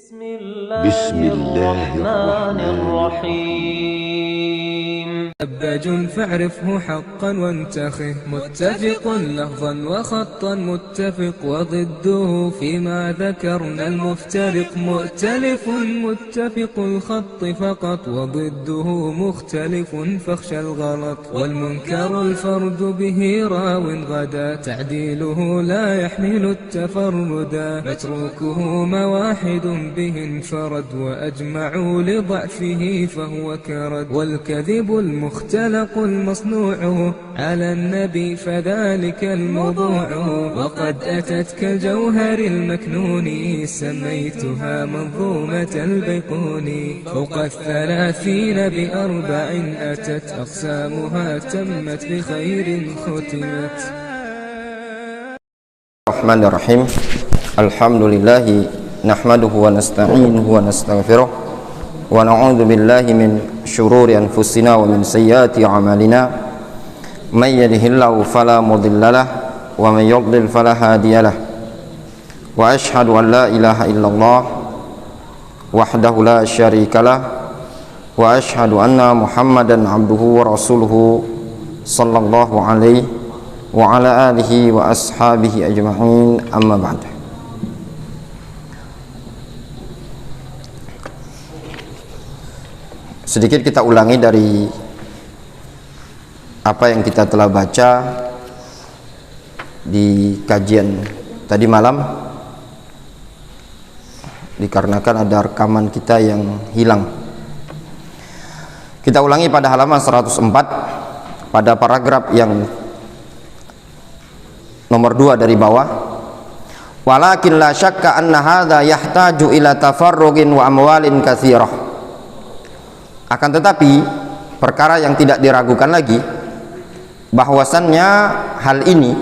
بسم الله الرحمن الرحيم. أباج فاعرفه حقا وانتخه، متفق لفظا وخطا متفق، وضده فيما ذكرنا المفترق، مؤتلف متفق الخط فقط، وضده مختلف فاخشى الغلط، والمنكر الفرد به راو غدا، تعديله لا يحمل التفردا، متروكه مواحد به انفرد، وأجمعوا لضعفه فهو كرد، والكذب المختلق المصنوع على النبي فذلك الموضوع، وقد أتت كالجوهر المكنون سميتها منظومة البيقوني، فوق 30 بأربع أتت أقسامها تمت بخير ختمت. الرحمن الرحيم. الحمد لله نحمده ونستعينه ونستغفره ونعوذ بالله من شرور أنفسنا ومن سيئات أعمالنا، من يهده الله فلا مضل له ومن يضلل فلا هادي له، وأشهد أن لا إله إلا الله وحده لا شريك له، وأشهد أن محمدا عبده ورسوله صلى الله عليه وعلى آله وأصحابه أجمعين. أما بعد. Sedikit kita ulangi dari apa yang kita telah baca di kajian tadi malam, dikarenakan ada rekaman kita yang hilang. Kita ulangi pada halaman 104 pada paragraf yang nomor 2 dari bawah. Walakin la syakka anna hadza yahtaju ila tafarrugin wa amwalin katsirah. Akan tetapi perkara yang tidak diragukan lagi bahwasannya hal ini,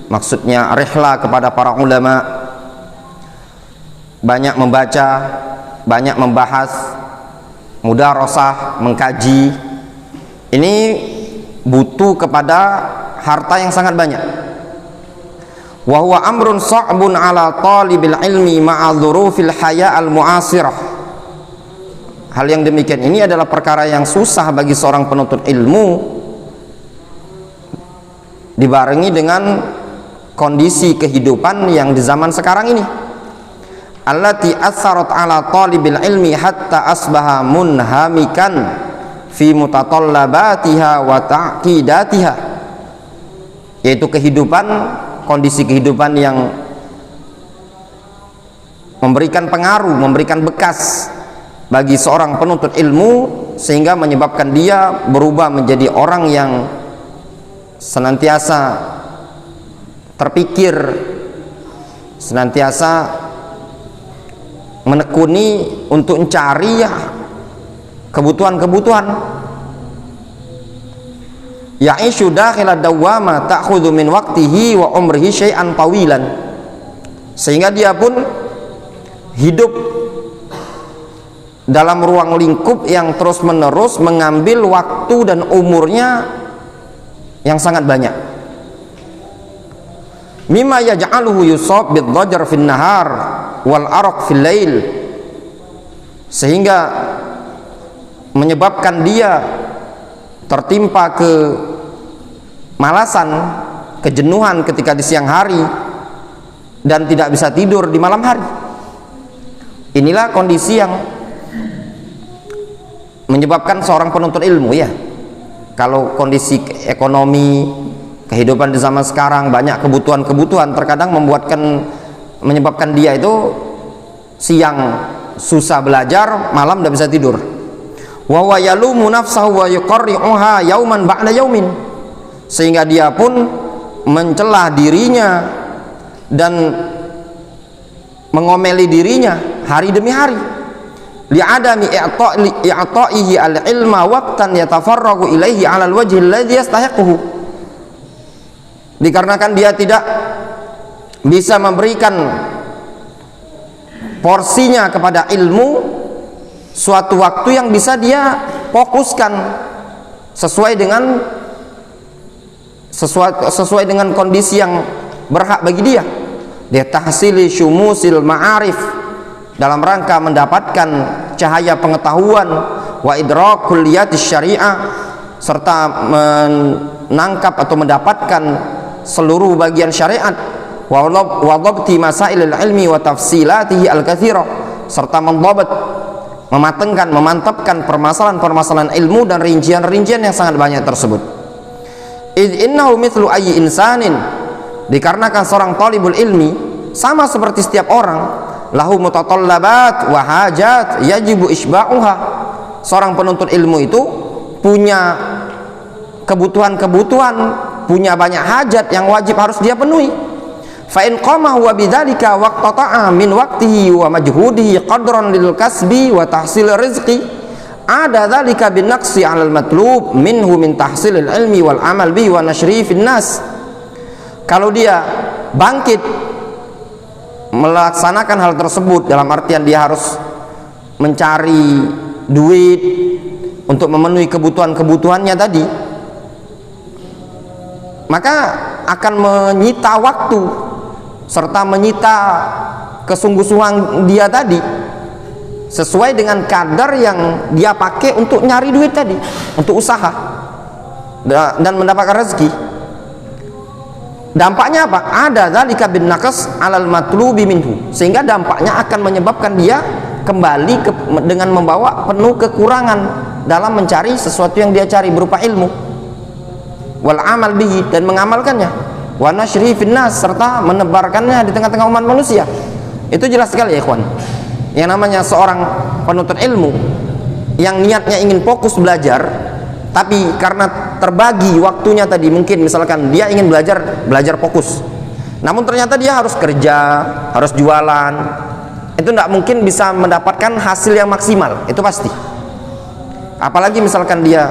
maksudnya rihla kepada para ulama, banyak membaca, banyak membahas, mudarasah, mengkaji, ini butuh kepada harta yang sangat banyak. Wa huwa amrun sa'bun ala talibil ilmi ma'a dzurufil haya al mu'asirah. Hal yang demikian ini adalah perkara yang susah bagi seorang penuntut ilmu, dibarengi dengan kondisi kehidupan yang di zaman sekarang ini, allati atharat ala talibil ilmi hatta asbaha munhamikan fi mutatallabatiha wa ta'qidatiha, yaitu kehidupan, kondisi kehidupan yang memberikan pengaruh, memberikan bekas bagi seorang penuntut ilmu, sehingga menyebabkan dia berubah menjadi orang yang senantiasa terpikir, senantiasa menekuni untuk mencari kebutuhan-kebutuhan. Ya'ishu dakhila dawama ta'khudhu min waqtihi wa umrihi syai'an tawilan, sehingga dia pun hidup dalam ruang lingkup yang terus menerus mengambil waktu dan umurnya yang sangat banyak. Mimma yaj'aluhu yusab bid-dhajar fin nahar wal araq fil lail, sehingga menyebabkan dia tertimpa kemalasan, kejenuhan ketika di siang hari dan tidak bisa tidur di malam hari. Inilah kondisi yang menyebabkan seorang penuntut ilmu, ya. Kalau kondisi ekonomi, kehidupan di zaman sekarang, banyak kebutuhan-kebutuhan, terkadang menyebabkan dia itu siang susah belajar, malam tidak bisa tidur. Wa huwa yalumu nafsahu wa yuqarri'uha yauman ba'da yaumin, sehingga dia pun mencela dirinya dan mengomeli dirinya hari demi hari, li'adami i'ta'ihi al-ilma waqtan yatafarragu ilaihi 'ala al-wajhi alladhi yastahiquhu, dikarenakan dia tidak bisa memberikan porsinya kepada ilmu suatu waktu yang bisa dia fokuskan sesuai dengan kondisi yang berhak bagi dia. Dia tahsili syumusil ma'arif dalam rangka mendapatkan cahaya pengetahuan, wa idrak kulliyatis syariah, serta menangkap atau mendapatkan seluruh bagian syariat, wa dhabti masailil ilmi wa tafsilatihi al-katsira, serta mendhabat, mematengkan, memantapkan permasalahan-permasalahan ilmu dan rincian-rincian yang sangat banyak tersebut. Idh innahu mithlu ayyi insanin, dikarenakan seorang talibul ilmi sama seperti setiap orang, lahu mutatallabat wa hajat yajibu isba'uha. Seorang penuntut ilmu itu punya kebutuhan-kebutuhan, punya banyak hajat yang wajib harus dia penuhi. Fa in qama huwa bidzalika waqtata'a min waqtihi wa majhudihi qadran lil kasbi wa tahsil rizqi, ada dzalika bin naqsi 'alal matlub minhu min tahsilil ilmi wal amal bihi wa nashri fin nas. Kalau dia bangkit melaksanakan hal tersebut, dalam artian dia harus mencari duit untuk memenuhi kebutuhan-kebutuhannya tadi, maka akan menyita waktu serta menyita kesungguh-sungguhan dia tadi, sesuai dengan kadar yang dia pakai untuk nyari duit tadi, untuk usaha dan mendapatkan rezeki. Dampaknya apa? Ada dzalika bin naqas 'alal matlubi minhu, sehingga dampaknya akan menyebabkan dia kembali dengan membawa penuh kekurangan dalam mencari sesuatu yang dia cari berupa ilmu, wal amal bihi, dan mengamalkannya, wa nashri finnas, serta menebarkannya di tengah-tengah umat manusia. Itu jelas sekali ya ikhwan. Yang namanya seorang penuntut ilmu yang niatnya ingin fokus belajar, tapi karena terbagi waktunya tadi, mungkin misalkan dia ingin belajar fokus, namun ternyata dia harus kerja, harus jualan, itu tidak mungkin bisa mendapatkan hasil yang maksimal, itu pasti. Apalagi misalkan dia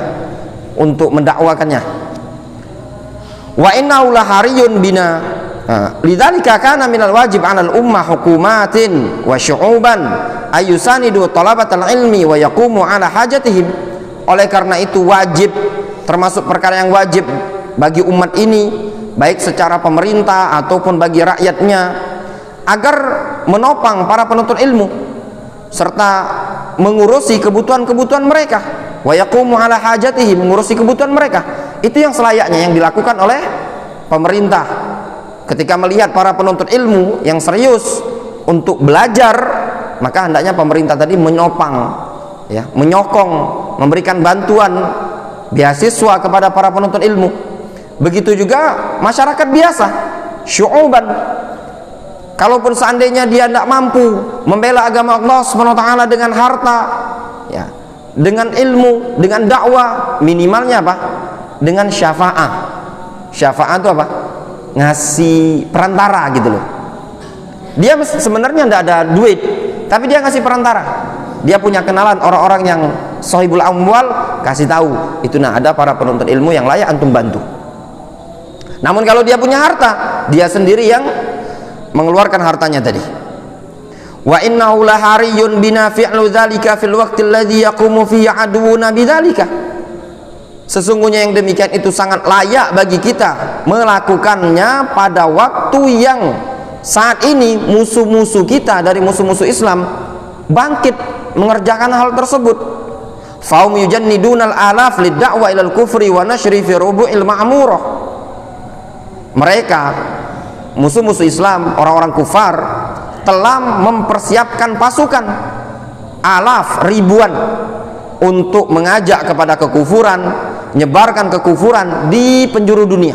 untuk mendakwakannya. Wa innahu lahariyun bina lidzalika kana minal wajib 'alal ummah hukumatin wa syu'uban ayusanidu talabatal ilmi wa yaqumu 'ala hajatihim. Oleh karena itu wajib, termasuk perkara yang wajib bagi umat ini, baik secara pemerintah ataupun bagi rakyatnya, agar menopang para penuntut ilmu serta mengurusi kebutuhan-kebutuhan mereka, wa yaqumu 'ala hajatihim, mengurusi kebutuhan mereka. Itu yang selayaknya yang dilakukan oleh pemerintah ketika melihat para penuntut ilmu yang serius untuk belajar, maka hendaknya pemerintah tadi menopang, ya, menyokong, memberikan bantuan beasiswa kepada para penuntut ilmu. Begitu juga masyarakat biasa, syu'uban. Kalaupun seandainya dia tidak mampu membela agama Allah SWT dengan harta, ya, dengan ilmu, dengan dakwah, minimalnya apa? Dengan syafa'ah. Syafa'ah itu apa? Ngasih perantara gitu loh. Dia sebenarnya tidak ada duit, tapi dia ngasih perantara. Dia punya kenalan orang-orang yang sahibul amwal, kasih tahu itu, nah ada para penuntut ilmu yang layak antum bantu. Namun kalau dia punya harta, dia sendiri yang mengeluarkan hartanya tadi. Wa innahu lahariyun bina fi'lu dzalika fil waqti alladhi yaqumu fihi aduwuna bidzalika. Sesungguhnya yang demikian itu sangat layak bagi kita melakukannya pada waktu yang saat ini musuh-musuh kita dari musuh-musuh Islam bangkit mengerjakan hal tersebut. Faum yujannidunal alaf lid-da'wa ilal kufri wa nashri fi rubu'il ma'murah. Mereka musuh-musuh Islam, orang-orang kufar, telah mempersiapkan pasukan alaf, ribuan, untuk mengajak kepada kekufuran, menyebarkan kekufuran di penjuru dunia.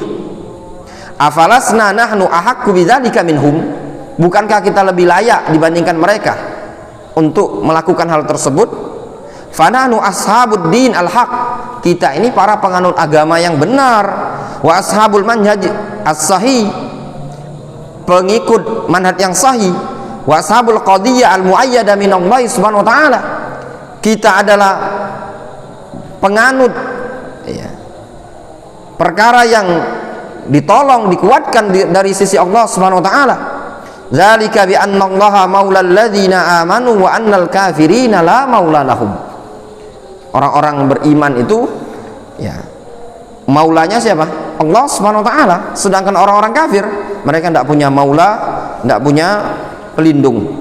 Afalasna nahnu ahaqqu bidzalika minhum, bukankah kita lebih layak dibandingkan mereka untuk melakukan hal tersebut? Fanahnu ashabud din al-haq, kita ini para penganut agama yang benar, wa ashabul manhaj as-sahih, pengikut manhaj yang sahih, wa ashabul qadiyah al-muayyada min Allah subhanahu wa ta'ala, kita adalah penganut, ya, perkara yang ditolong, dikuatkan dari sisi Allah subhanahu wa ta'ala. Zalika bi anna Allaha maulal ladzina amanu wa annal kafirina la maula lahum. Orang-orang beriman itu, ya, maulanya siapa? Allah subhanahu wa ta'ala. Sedangkan orang-orang kafir, mereka tidak punya maula, tidak punya pelindung.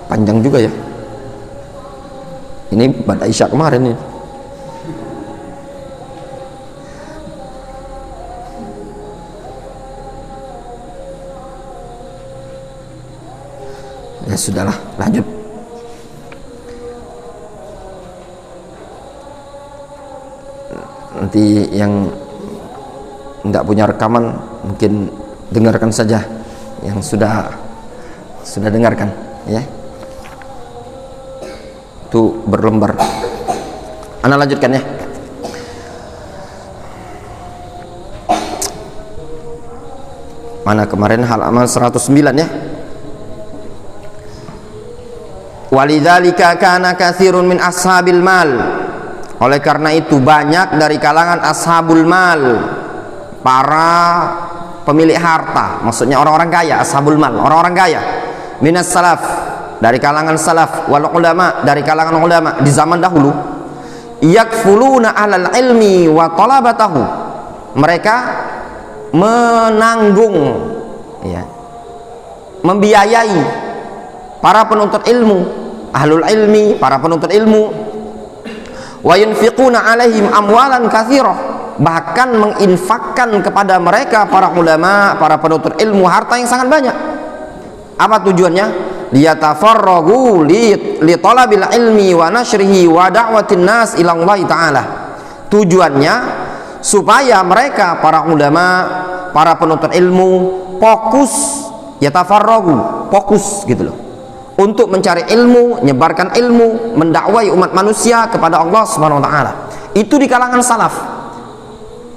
Panjang juga ya. Ini pada Isya kemarin nih. Ya sudahlah, lanjut. Nanti yang tidak punya rekaman mungkin dengarkan saja yang sudah dengarkan ya. Itu berlembar. Ana lanjutkan ya. Mana kemarin halaman 109 ya. Walidzalika kana katsirun min ashabil mal. Oleh karena itu banyak dari kalangan ashabul mal, para pemilik harta, maksudnya orang-orang kaya, ashabul mal, orang-orang kaya, minas salaf, dari kalangan salaf, wal ulama, dari kalangan ulama di zaman dahulu, yakfuluna alal ilmi wa talabatahu. Mereka menanggung ya, membiayai para penuntut ilmu, ahlul ilmi, para penuntut ilmu, wa yunfiquna alaihim amwalan katsirah, bahkan menginfakkan kepada mereka para ulama, para penuntut ilmu harta yang sangat banyak. Apa tujuannya? Liyatafarragu li talabil ilmi wa nashrihi wa da'watin nas ila Allah taala. Tujuannya supaya mereka para ulama, para penuntut ilmu fokus, yatafarragu, fokus gitu loh, untuk mencari ilmu, menyebarkan ilmu, mendakwai umat manusia kepada Allah Subhanahu wa taala. Itu di kalangan salaf.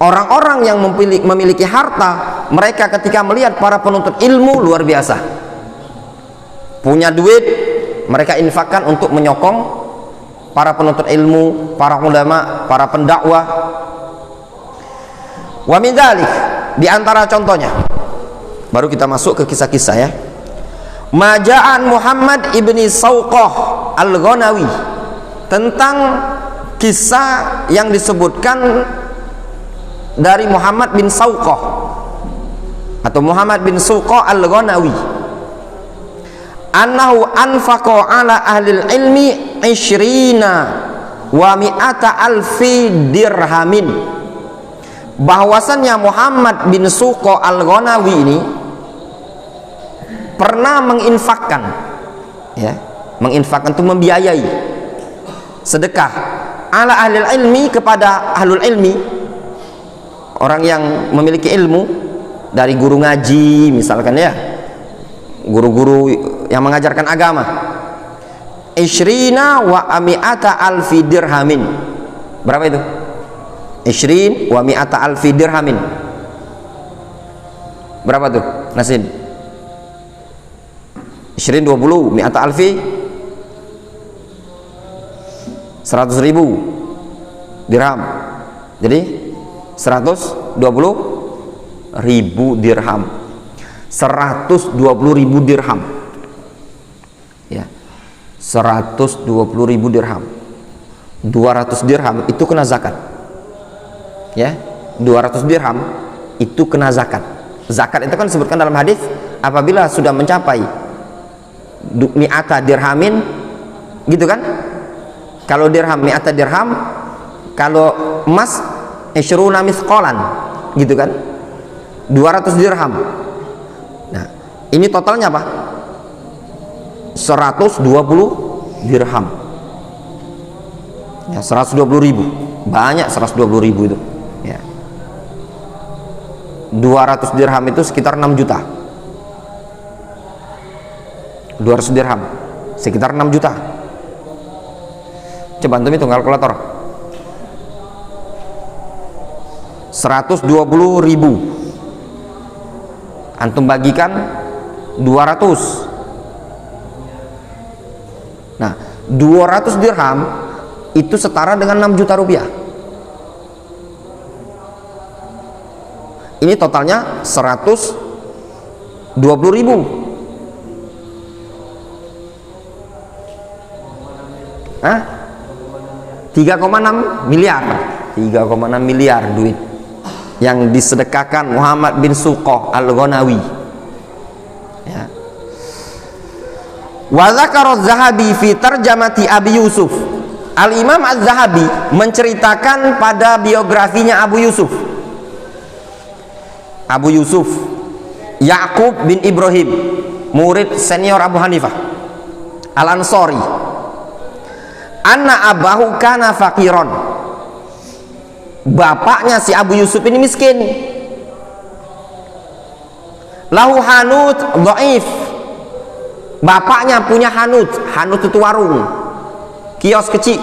Orang-orang yang memiliki harta, mereka ketika melihat para penuntut ilmu luar biasa, punya duit, mereka infakkan untuk menyokong para penuntut ilmu, para ulama, para pendakwah. Wa min dzalik, di antara contohnya, baru kita masuk ke kisah-kisah ya. Maja'an Muhammad ibni Sauqah al-Ghanawi, tentang kisah yang disebutkan dari Muhammad bin Sauqah atau Muhammad bin Sauqah al-Ghanawi, annahu anfaqa ala ahli ilmi 20 wa mi'ata alfi dirhamin, bahwasannya Muhammad bin Sauqah al-Ghanawi ini pernah menginfakkan ya, menginfakkan itu membiayai sedekah ala ahli ilmi, kepada ahlul ilmi, orang yang memiliki ilmu, dari guru ngaji misalkan ya, guru-guru yang mengajarkan agama, 20 wa mi'ata alfi dirhamin. Berapa itu? 20 wa mi'ata alfi dirhamin. Berapa tuh Nasin? 20 20 mi'ata alfi 100.000 dirham, jadi 120.000 dirham, 120.000 dirham ya, 120.000 dirham, 200 dirham itu kena zakat ya, 200 dirham itu kena zakat. Zakat itu kan disebutkan dalam hadis, apabila sudah mencapai mi'ata dirhamin gitu kan, kalau dirham mi'ata dirham, kalau emas isyruna mithqalan gitu kan, 200 dirham. Nah ini totalnya apa? 120 dirham ya, 120.000, banyak 120.000 itu ya. 200 dirham itu sekitar 6 juta. 200 dirham sekitar 6 juta. Coba antum hitung kalkulator. 120.000 antum bagikan 200. Nah 200 dirham itu setara dengan 6 juta rupiah. Ini totalnya 120.000. 3,6 miliar 3,6 miliar duit yang disedekahkan Muhammad bin Sauqah al-Ghanawi ya. Wa dzakara Az-Zahabi fi tarjamati Abi Yusuf. Al-Imam Az-Zahabi menceritakan pada biografinya Abu Yusuf. Abu Yusuf Ya'qub bin Ibrahim, murid senior Abu Hanifah Al-Ansari. Anna abahu kana faqiron. Bapaknya si Abu Yusuf ini miskin. Lahu hanut dhaif. Bapaknya punya hanut. Hanut itu warung, kios kecil,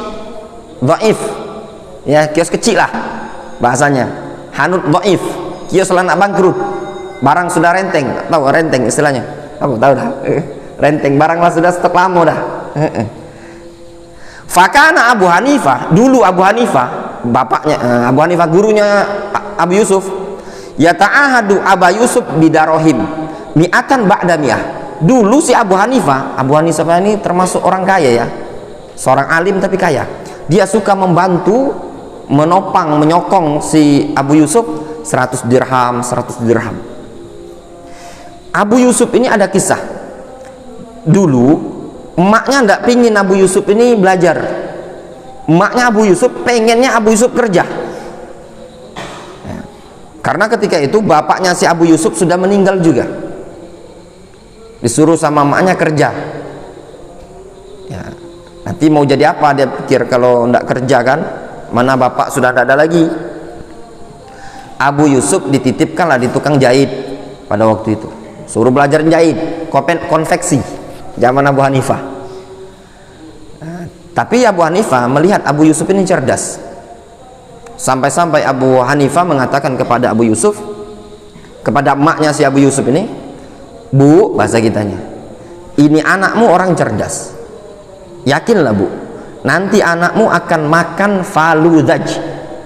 dhaif. Ya, kios kecil lah bahasanya. Hanut dhaif, kios lah nak bangkrut. Barang sudah renteng, tahu renteng istilahnya? Tahu dah. Renteng, barang lah sudah stok lama dah. Fakana Abu Hanifah, dulu Abu Hanifah, bapaknya Abu Hanifah gurunya Abu Yusuf, yata'ahadu Aba Yusuf bidarohim mi'atan ba'da mi'ah. Dulu si Abu Hanifah ini termasuk orang kaya ya, seorang alim tapi kaya. Dia suka membantu, menopang, menyokong si Abu Yusuf 100 dirham, 100 dirham. Abu Yusuf ini ada kisah. Dulu emaknya tidak pingin Abu Yusuf ini belajar. Emaknya Abu Yusuf pengennya Abu Yusuf kerja ya. Karena ketika itu bapaknya si Abu Yusuf sudah meninggal juga. Disuruh sama emaknya kerja ya. Nanti mau jadi apa dia pikir kalau tidak kerja kan, mana bapak sudah tidak ada lagi. Abu Yusuf dititipkanlah di tukang jahit pada waktu itu, suruh belajar jahit, konveksi zaman Abu Hanifah. Tapi Abu Hanifah melihat Abu Yusuf ini cerdas, sampai-sampai Abu Hanifah mengatakan kepada Abu Yusuf, kepada emaknya si Abu Yusuf ini, Bu, bahasa kitanya, ini anakmu orang cerdas, yakinlah Bu, nanti anakmu akan makan faludaj.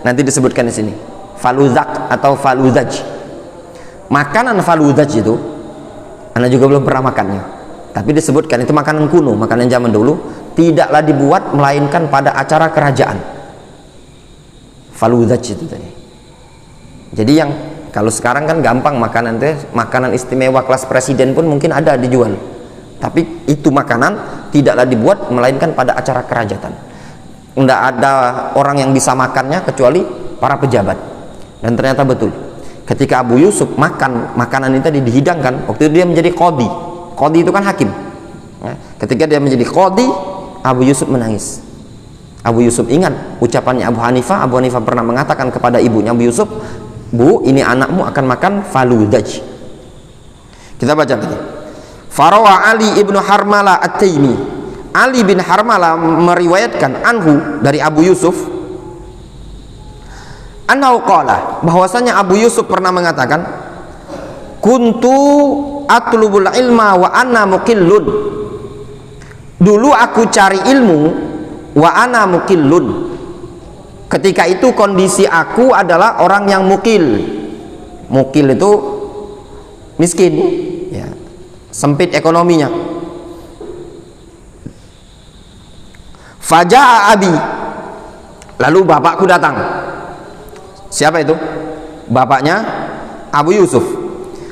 Nanti disebutkan di sini faluzak atau faludaj. Makanan faludaj itu anak juga belum pernah makannya, tapi disebutkan itu makanan kuno, makanan zaman dulu, tidaklah dibuat melainkan pada acara kerajaan. Faludaj itu tadi. Jadi yang kalau sekarang kan gampang makanan teh, makanan istimewa kelas presiden pun mungkin ada dijual, tapi itu makanan tidaklah dibuat melainkan pada acara kerajaan. Tidak ada orang yang bisa makannya kecuali para pejabat. Dan ternyata betul, ketika Abu Yusuf makan makanan ini tadi dihidangkan, waktu itu dia menjadi qadhi. Qadhi itu kan hakim ya. Ketika dia menjadi qadhi, Abu Yusuf menangis. Abu Yusuf ingat ucapannya Abu Hanifah. Abu Hanifah pernah mengatakan kepada ibunya Abu Yusuf, Bu, ini anakmu akan makan faludaj. Kita baca lagi. Farawa Ali ibnu Harmala At-Taimi. Ali bin Harmala meriwayatkan anhu dari Abu Yusuf, annahu qala, bahwasanya Abu Yusuf pernah mengatakan, kuntu atlubul ilma wa ana muqillun. Dulu aku cari ilmu, wa ana muqillun. Ketika itu kondisi aku adalah orang yang mukil. Mukil itu miskin ya, sempit ekonominya. Faja'a abi, lalu bapakku datang. Siapa itu? Bapaknya Abu Yusuf.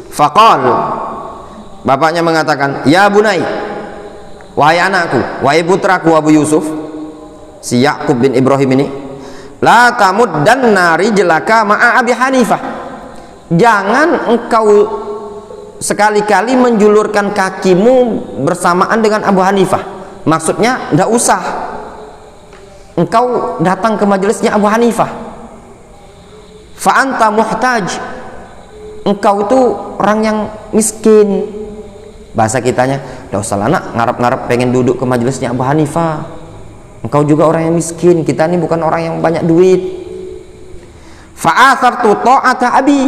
Faqal, bapaknya mengatakan, ya bunai, wahai anakku, wahai putraku Abu Yusuf, si Ya'qub bin Ibrahim ini, la tamuddanna rijlaka ma'a Abi Hanifah. Jangan engkau sekali-kali menjulurkan kakimu bersamaan dengan Abu Hanifah. Maksudnya tidak usah engkau datang ke majelisnya Abu Hanifah. Fa anta muhtaj, engkau itu orang yang miskin. Bahasa kitanya, tidak usah anak ngarep-ngarep pengen duduk ke majelisnya Abu Hanifah. Engkau juga orang yang miskin, kita ini bukan orang yang banyak duit. Fa'athartu ta'ata abi,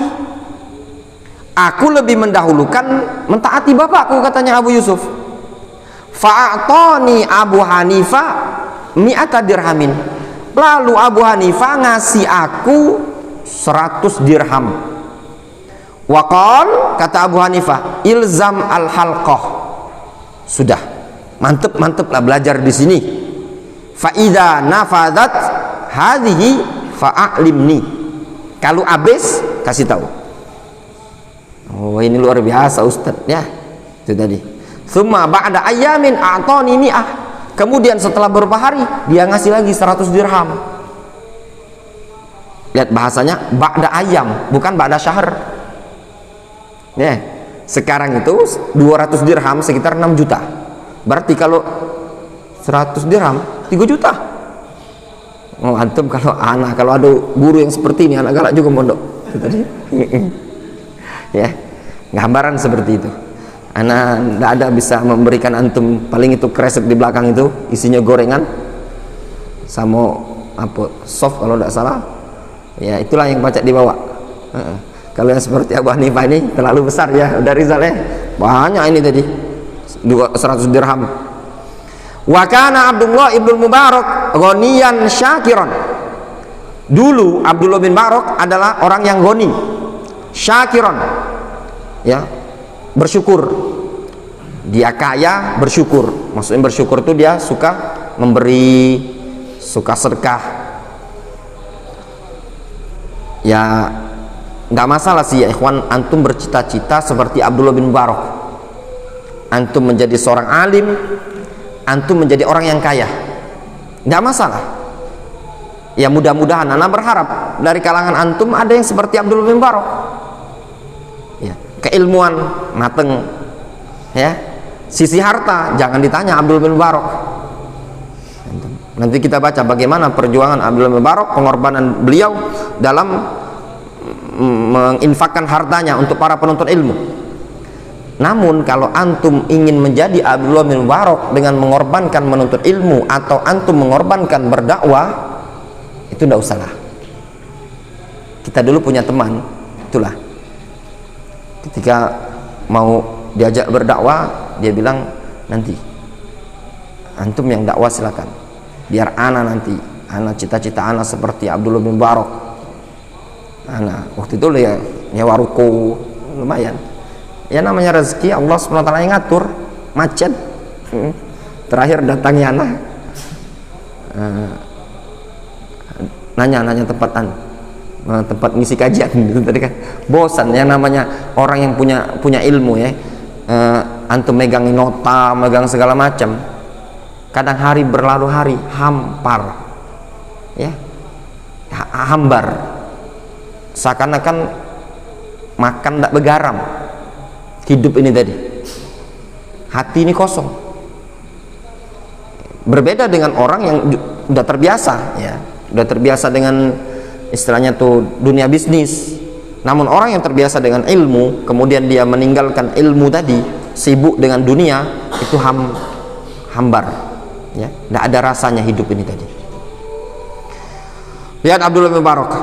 aku lebih mendahulukan mentaati bapakku, katanya Abu Yusuf. Fa'atani Abu Hanifah mi'ata dirhamin, lalu Abu Hanifah ngasih aku 100 dirham. Waqal, kata Abu Hanifah, ilzam al-halqah, sudah mantep lah belajar di sini. Fa'idha nafadat hadhihi fa'alimni, kalau habis kasih tahu. Oh, ini luar biasa Ustaz ya, itu tadi. Tsumma ba'da ayyamin a'tani mi'ah. Kemudian setelah beberapa hari dia ngasih lagi 100 dirham. Lihat bahasanya ba'da ayyam, bukan ba'da syahr. Ya, sekarang itu 200 dirham sekitar 6 juta. Berarti kalau 100 dirham 3 juta. Oh, antum kalau ada guru yang seperti ini, anak galak juga mondok. Ya, gambaran seperti itu. Anak tidak ada bisa memberikan antum, paling itu kresek di belakang itu isinya gorengan sama apa soft kalau tidak salah. Ya, itulah yang baca dibawa. Kalau yang seperti Abu Hanifah ini terlalu besar ya, udah Rizal ya. Banyak ini tadi 100 dirham. Wa kana Abdullah ibn Mubarak ghaniyan syakiran. Dulu Abdullah bin Mubarak adalah orang yang ghani, syakiran. Ya, bersyukur. Dia kaya, bersyukur. Maksudnya bersyukur itu dia suka memberi, suka sedekah. Ya, nggak masalah sih ya ikhwan, antum bercita-cita seperti Abdullah bin Mubarak. Antum menjadi seorang alim, antum menjadi orang yang kaya, nggak masalah. Ya mudah-mudahan anak berharap dari kalangan antum ada yang seperti Abdullah bin Mubarak. Ya, keilmuan mateng, ya. Sisi harta jangan ditanya Abdullah bin Mubarak. Nanti kita baca bagaimana perjuangan Abdullah bin Mubarak, pengorbanan beliau dalam menginfakkan hartanya untuk para penuntut ilmu. Namun kalau antum ingin menjadi Abdullah bin Mubarak dengan mengorbankan menuntut ilmu atau antum mengorbankan berdakwah, itu tidak usahlah. Kita dulu punya teman, itulah ketika mau diajak berdakwah dia bilang, nanti antum yang dakwah silakan, biar ana nanti, ana cita-cita ana seperti Abdullah bin Mubarak. Ana waktu itu ya nyewa ruko lumayan. Ya namanya rezeki Allah SWT yang ngatur, macet. Terakhir datangnya anak nanya tempat ngisi kajian gitu tadi kan. Bosan ya namanya orang yang punya ilmu ya. Antum megang nota, megang segala macam. Kadang hari berlalu hari hampar. Ya. Hambar. Seakan-akan makan tidak bergaram. Hidup ini tadi, hati ini kosong. Berbeda dengan orang yang udah terbiasa, ya, udah terbiasa dengan istilahnya tuh dunia bisnis. Namun orang yang terbiasa dengan ilmu, kemudian dia meninggalkan ilmu tadi, sibuk dengan dunia, itu hambar, ya, tidak ada rasanya hidup ini tadi. Lihat Abdullah bin Mubarak,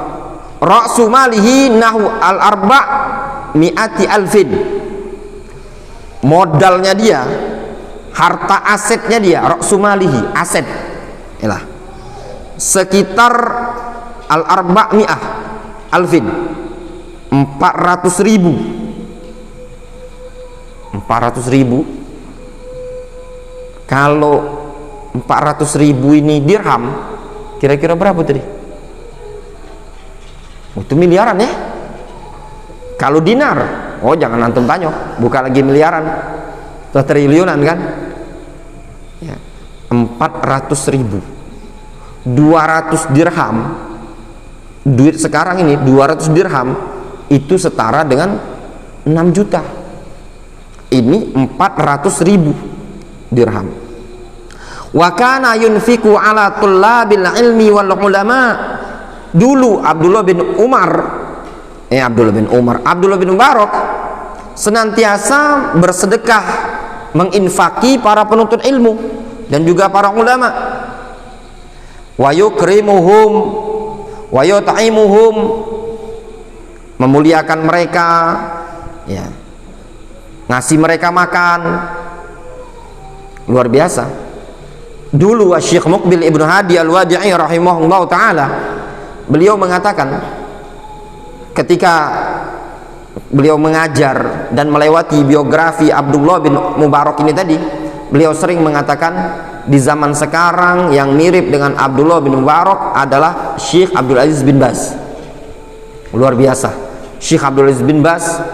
ra'su malihi nahu al-arba' mi'ati alfin. Modalnya dia, harta asetnya dia, ra'su malihi, aset, yalah, sekitar al-arba' mi'ah alfin, 400.000. 400.000 kalau 400.000 ini dirham, kira-kira berapa tadi? Itu miliaran ya. Kalau dinar, oh jangan antum tanya, bukan lagi miliaran, atau triliunan kan ya. 400.000, 200 dirham, duit sekarang ini 200 dirham itu setara dengan 6 juta. Ini 400.000 dirham. Wa kana yunfiku ala tullabil ilmi wal ulama. Dulu Abdullah bin Mubarak senantiasa bersedekah, menginfaki para penuntut ilmu dan juga para ulama. Wa yukrimuhum wa yut'imuhum, memuliakan mereka, ya, ngasih mereka makan. Luar biasa. Dulu Syekh Muqbil Ibnu Hadi Al-Wadi'i rahimahullah ta'ala, beliau mengatakan ketika beliau mengajar dan melewati biografi Abdullah bin Mubarak ini tadi, beliau sering mengatakan di zaman sekarang yang mirip dengan Abdullah bin Mubarak adalah Syekh Abdul Aziz bin Baz. Luar biasa. Syekh Abdul Aziz bin Baz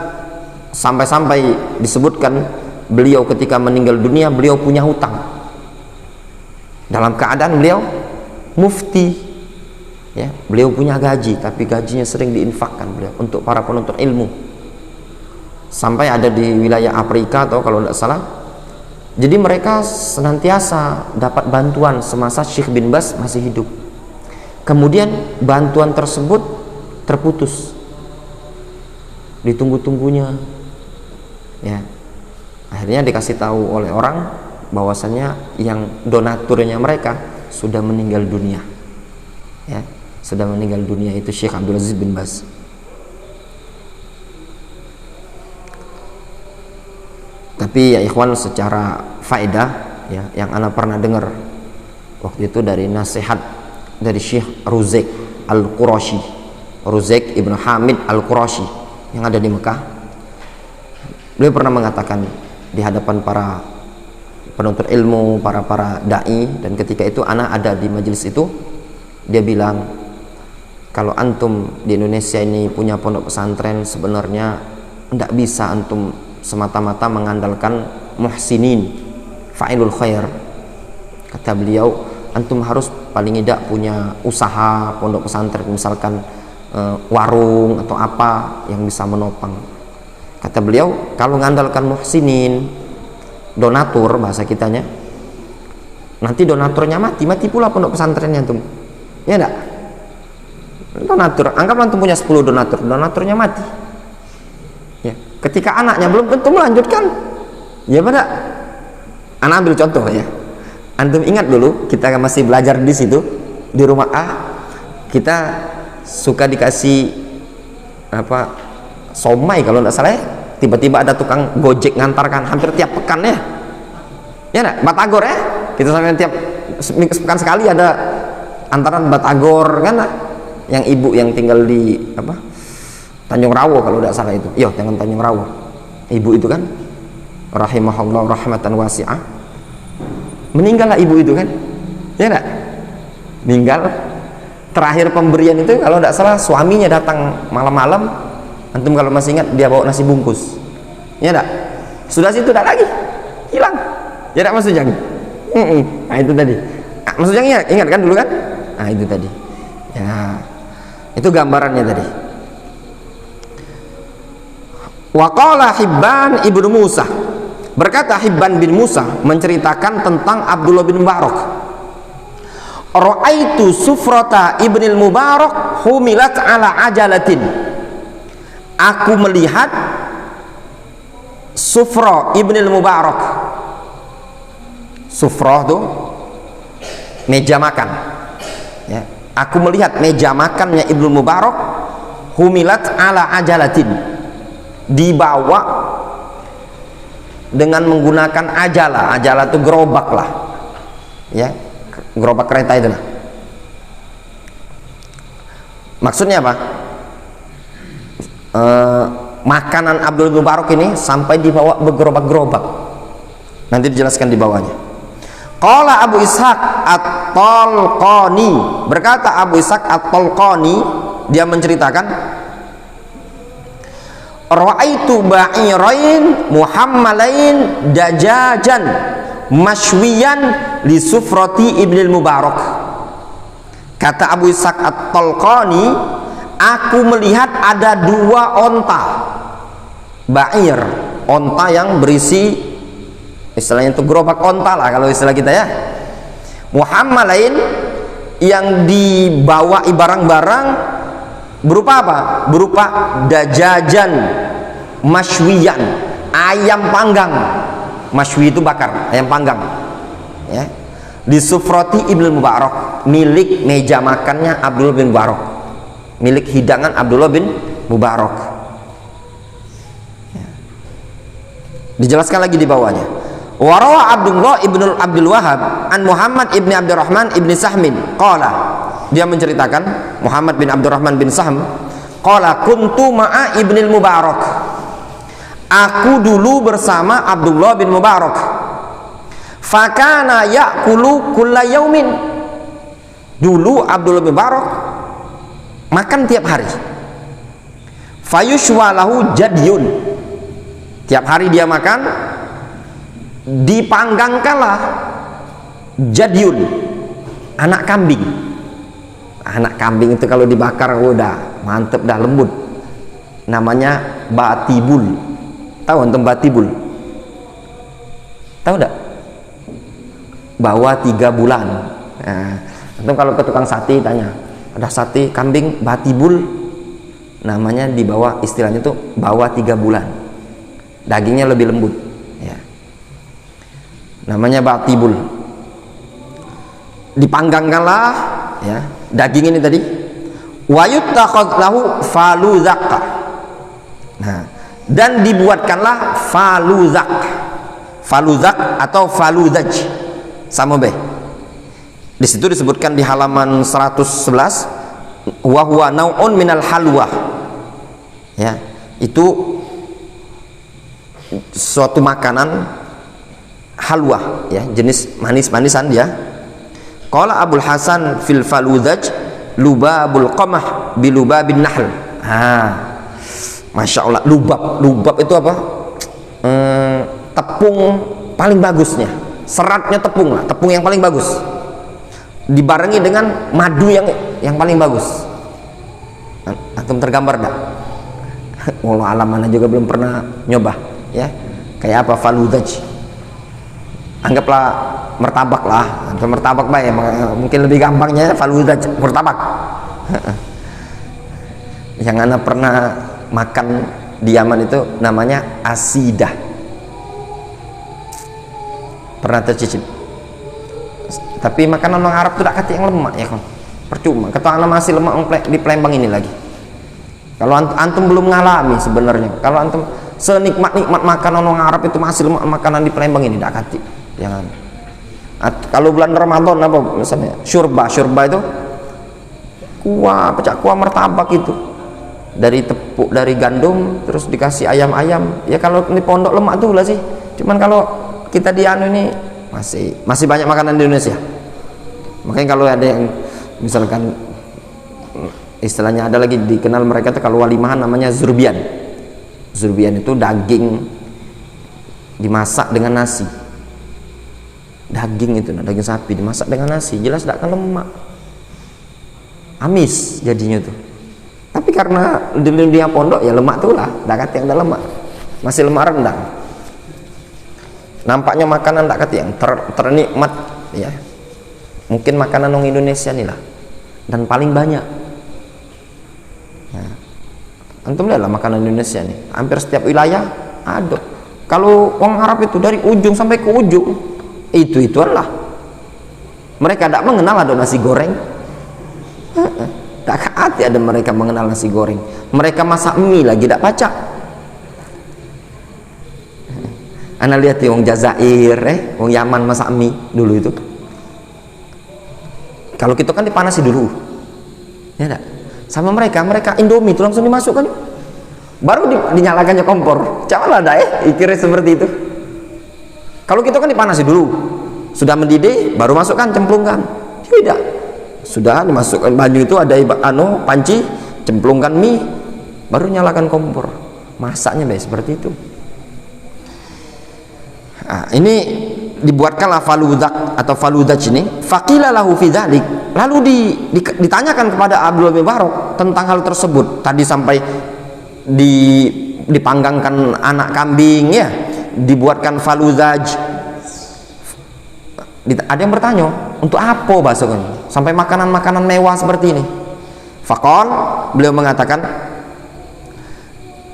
sampai-sampai disebutkan beliau ketika meninggal dunia beliau punya hutang dalam keadaan beliau mufti, ya, beliau punya gaji tapi gajinya sering diinfakkan beliau untuk para penuntut ilmu, sampai ada di wilayah Afrika atau kalau tidak salah. Jadi mereka senantiasa dapat bantuan semasa Syekh bin Baz masih hidup. Kemudian bantuan tersebut terputus, ditunggu-tunggunya, ya, akhirnya dikasih tahu oleh orang bahwasannya yang donaturnya mereka sudah meninggal dunia, ya, sudah meninggal dunia, itu Syekh Abdul Aziz bin Baz. Tapi ya ikhwan, secara faedah, ya, yang ana pernah dengar waktu itu dari nasihat dari Syekh Ruzaik Al-Qurashi, Ruzaik Ibn Hamid Al-Qurashi yang ada di Mekah. Beliau pernah mengatakan di hadapan para penuntut ilmu, para dai, dan ketika itu anak ada di majelis itu, dia bilang, kalau antum di Indonesia ini punya pondok pesantren, sebenarnya tidak bisa antum semata-mata mengandalkan muhsinin, fa'ilul khair. Kata beliau, antum harus paling tidak punya usaha pondok pesantren, misalkan warung atau apa yang bisa menopang. Kata beliau, kalau mengandalkan muhsinin, donatur bahasa kitanya, nanti donaturnya mati pula pondok pesantrennya tuh, ya enggak? Donatur, anggaplah antum punya 10 donatur, donaturnya mati, ya, ketika anaknya belum tentu melanjutkan, ya pada. Anak ambil contoh ya, antum ingat dulu kita masih belajar di situ di rumah A, kita suka dikasih apa, somai kalau tidak salah ya, tiba-tiba ada tukang gojek ngantarkan hampir tiap pekan ya, ya enggak? Batagor ya, kita sampai tiap pekan sekali ada antaran Batagor kan, yang ibu yang tinggal di apa, Tanjung Rawo kalau tidak salah itu, iya, jangan Tanjung Rawo, ibu itu kan rahimahullah rahmatan wasi'ah, meninggallah ibu itu kan, ya enggak? Meninggal, terakhir pemberian itu kalau tidak salah suaminya datang malam-malam, antum kalau masih ingat dia bawa nasi bungkus, ya enggak? Sudah situ tidak lagi, hilang, ya enggak Mas Ujang? Nah itu tadi, Mas Ujang ingat kan dulu kan? Nah itu tadi, ya, itu gambarannya tadi. Waqala Hibban ibnu Musa, berkata Hibban bin Musa menceritakan tentang Abdullah bin Mubarak, ra'aitu sufrata ibnil Mubarak humilat ala ajalatin, aku melihat Sufra ibnil Mubarak. Sufra itu meja makan, ya, aku melihat meja makannya Ibnu Mubarak humilat ala ajalatin, dibawa dengan menggunakan ajalah. Ajalah itu gerobak lah, ya, gerobak kereta itu lah. Maksudnya apa? Makanan Abdul Mubarak ini sampai dibawa bergerobak-gerobak, nanti dijelaskan di bawahnya. Qala Abu Ishaq At-Talqani, berkata Abu Ishaq At-Talqani, dia menceritakan, ra'aitu ba'irain muhammalain dajajan mashwiyan li sufrati ibnil Mubarak. Kata Abu Ishaq At-Talqani, aku melihat ada 2 onta ba'ir, onta yang berisi, istilahnya itu gerobak onta lah kalau istilah kita ya, muhammalain, yang dibawa barang-barang berupa apa? Berupa dajajan mashwiyan, ayam panggang. Mashwi itu bakar, ayam panggang, ya, di sufrati ibnu Mubarak, milik meja makannya Abdullah bin Mubarak, milik hidangan Abdullah bin Mubarak, ya. Dijelaskan lagi di bawahnya, warawa Abdullah ibnu Abdul Wahab an Muhammad ibni Abdurrahman ibni Sahmin qala, dia menceritakan Muhammad bin Abdurrahman bin Sahm qala kuntu ma'a ibnil Mubarak, aku dulu bersama Abdullah bin Mubarak, fakana ya'kulu kulla yaumin, dulu Abdullah bin Mubarak makan tiap hari, fayushwa lahu jadyun, tiap hari dia makan Dipanggangkanlah jadyun, anak kambing. Anak kambing itu kalau dibakar udah mantep, dah lembut. Namanya batibul. Tahu antum batibul? Tahu enggak? Bawa 3 bulan. Nah, antum kalau ke tukang sate tanya, ada sate kambing batibul, namanya dibawa, istilahnya tuh bawa 3 bulan. Dagingnya lebih lembut. Ya. Namanya batibul. Dipanggangkanlah ya daging ini tadi. Wa yuttakhadh lahu faluzaq. Nah, dan dibuatkanlah faluzaq. Faluzaq atau faluzaj sama be. Di situ disebutkan di halaman 111, wa huwa nau'un minal halwa. Ya, itu suatu makanan halwa ya, jenis manis-manisan dia. Qala Abul Hasan fil faludaj lubabul qamah bilubabin nahl. Masya Allah, lubab itu apa? Tepung paling bagusnya, seratnya tepung lah, tepung yang paling bagus, dibarengi dengan madu yang paling bagus. Antum tergambar dah? Wallah alam, mana juga belum pernah nyoba ya, kayak apa faludaj. Anggaplah mertabak lah, atau mertabak baik, mungkin lebih gampangnya faludaj, mertabak. Yang ana pernah makan di Yaman itu namanya asidah, pernah tercicip. Tapi makanan orang Arab tuh tak kata yang lemak ya kan, percuma. Kata ana masih lemak di Palembang ini lagi. Kalau antum belum ngalami sebenarnya, kalau antum senikmat-nikmat makanan orang Arab itu masih lemak makanan di Palembang ini, tak kati. Jangan. Kalau bulan Ramadan apa misalnya syurba itu pecak kuah martabak itu dari tepuk, dari gandum, terus dikasih ayam-ayam ya. Kalau ini pondok lemak tuh lah sih, cuman kalau kita di anu ini masih banyak makanan di Indonesia. Makanya kalau ada yang misalkan istilahnya ada lagi dikenal mereka tuh kalau walimahan namanya zurbian. Zurbian itu daging dimasak dengan nasi. Daging itu, daging sapi dimasak dengan nasi, jelas tidak akan lemak, amis jadinya tuh. Tapi karena di dunia pondok ya lemak tuh lah, tidak kata yang ada lemak, masih lemak rendah. Nampaknya makanan tidak kata yang ternikmat ya, mungkin makanan orang Indonesia nih lah, dan paling banyak. Nah, antum lihatlah makanan Indonesia nih, hampir setiap wilayah ada. Kalau orang Arab itu dari ujung sampai ke ujung itu-itulah. Mereka tidak mengenal ada nasi goreng. Tak hati ada mereka mengenal nasi goreng. Mereka masak mie lagi tidak pacak. Anda lihat ya, orang Jazair, orang Yaman masak mie dulu itu. Kalau kita kan dipanasi dulu, ya enggak? Sama mereka Indomie itu langsung dimasukkan, baru dinyalakannya kompor. Coba lah kira seperti itu. Kalau kita kan dipanasi dulu, sudah mendidih, baru masukkan, cemplungkan. Tidak, sudah dimasukkan banyu itu ada panci, cemplungkan mie, baru nyalakan kompor. Masaknya seperti itu. Nah, ini dibuatkanlah faludaq atau faludaj ini. Faqila lahu fi dzalik. Lalu ditanyakan kepada Abdullah bin Barak tentang hal tersebut. Tadi sampai dipanggangkan anak kambing ya, dibuatkan faludaj. Ada yang bertanya, untuk apa bahasanya sampai makanan-makanan mewah seperti ini? Faqal, beliau mengatakan,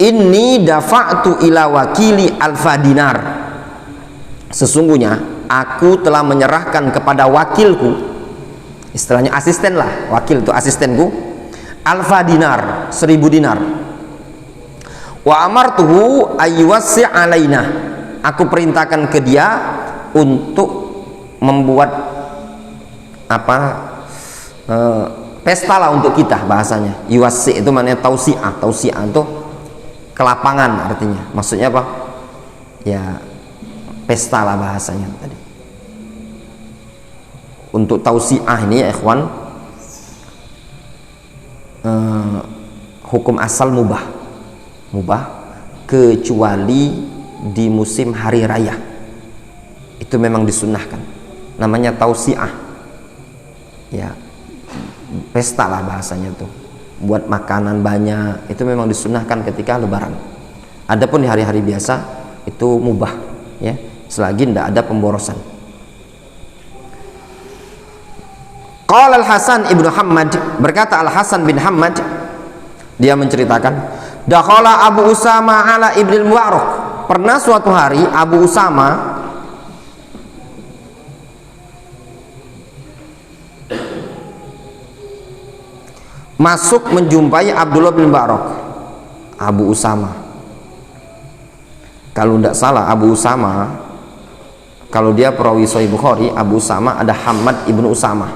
inni dafa'tu ila wakili alfa dinar. Sesungguhnya aku telah menyerahkan kepada wakilku, istilahnya asisten lah, wakil itu asistenku, alfa dinar, 1000 dinar. Wa amartuhu ayyuwassi' alaina. Aku perintahkan ke dia untuk membuat pesta lah untuk kita, bahasanya. Yuwassi' itu maknanya tausi'ah. Tausi'ah itu kelapangan artinya. Maksudnya apa? Ya pesta lah bahasanya tadi. Untuk tausi'ah ini ya ikhwan, hukum asal mubah kecuali di musim hari raya. itu memang disunnahkan, namanya tausiah, ya pesta lah bahasanya tuh, buat makanan banyak, itu memang disunnahkan ketika lebaran. Adapun di hari-hari biasa itu mubah, ya, selagi tidak ada pemborosan. Qala Al-Hasan ibnu Hammad, berkata Al-Hasan bin Hammad, dia menceritakan, dakhala Abu Usama ala Ibnil Mubarak. Pernah suatu hari Abu Usama masuk menjumpai Abdullah bin Mubarak. Abu Usama, kalau tidak salah Abu Usama, kalau dia perawi Sahih Bukhari, Abu Usama ada Hammad ibnu Usama,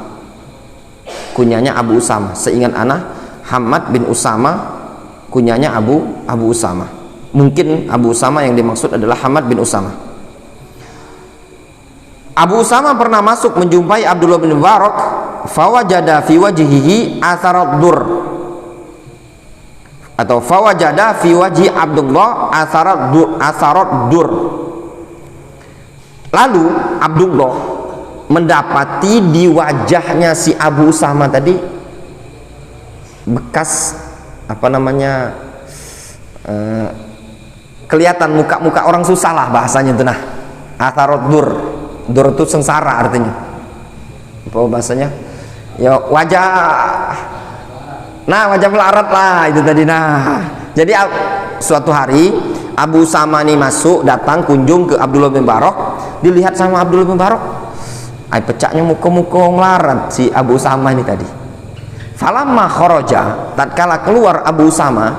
kunyanya Abu Usama. Seingat ana Hammad bin Usama, kunyanya Abu Usama. Mungkin Abu Usama yang dimaksud adalah Hammad bin Usama. Abu Usama pernah masuk menjumpai Abdullah bin Mubarak, fawajada fi wajhihi atharat dur, atau fawajada fi wajhi Abdullah atharat dur. Lalu Abdullah mendapati di wajahnya si Abu Usama tadi bekas apa namanya, kelihatan muka-muka orang susah lah bahasanya itu. Nah, atharat dur itu sengsara artinya. Apa bahasanya? Ya wajah, nah wajah melarat lah itu tadi. Nah, jadi suatu hari Abu Usama ini masuk, datang kunjung ke Abdullah bin Mubarak, dilihat sama Abdullah bin Mubarak, pecahnya muka-muka melarat si Abu Usama ini tadi. Falamma kharaja, tatkala keluar Abu Usama,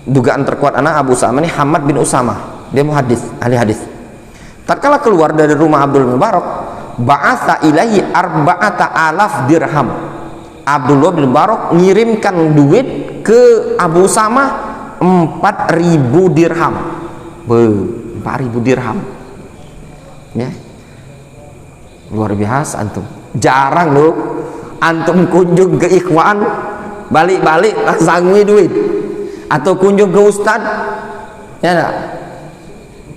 dugaan terkuat anak Abu Usama ini Hammad bin Usama, dia muhadis, ahli hadis. Tatkala keluar dari rumah Abdullah bin Mubarak, ba'atha ilaihi arba'ata alaf dirham. Abdullah bin Mubarak ngirimkan duit ke Abu Usama 4.000 dirham. 4.000 dirham. Ya. Luar biasa antum. Jarang loh antum kunjung ke ikhwan, balik-balik sangwi duit. Atau kunjung ke ustad, ya enggak?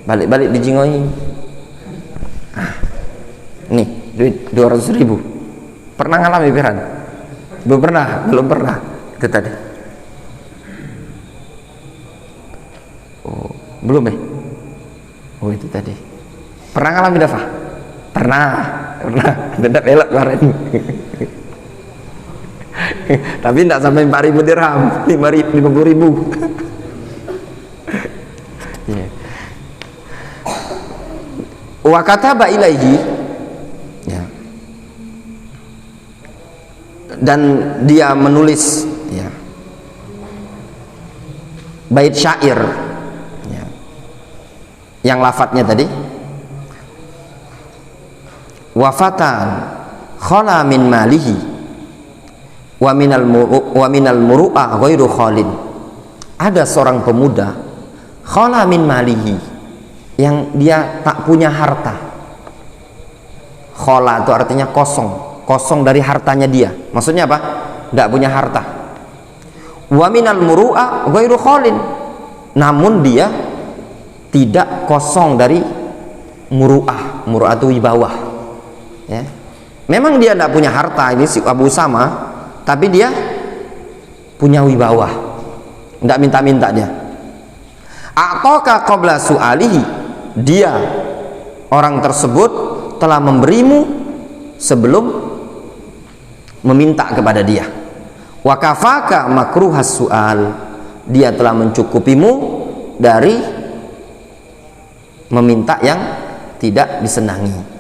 Balik-balik dijingoi. Nih, duit 200.000. Pernah ngalami piran? Belum pernah. Itu tadi. Oh, belum ya? Oh, itu tadi. Pernah ngalami Dafa? Pernah. Tidak elok kemarin. Tapi tidak sampai 4.000 dirham, 50.000. Yeah. Wa kataba ilaihi, ya, dan dia menulis, ya, bait syair, ya, yang lafadznya tadi, wafatan khala min malihi wa minal muru'ah ghairu khalin. Ada seorang pemuda khala min malihi, yang dia tak punya harta. Khala itu artinya kosong dari hartanya dia. Maksudnya apa? Tidak punya harta. Wa minal muru'ah ghairu khalin, namun dia tidak kosong dari muru'ah. Muru'ah itu wibawa, ya. Memang dia tidak punya harta ini si Abu Usama, tapi dia punya wibawa, tidak minta-minta dia. A'taka qabla su'alihi, dia orang tersebut telah memberimu sebelum meminta kepada dia. Wa kafaka makruhas su'al, dia telah mencukupimu dari meminta yang tidak disenangi.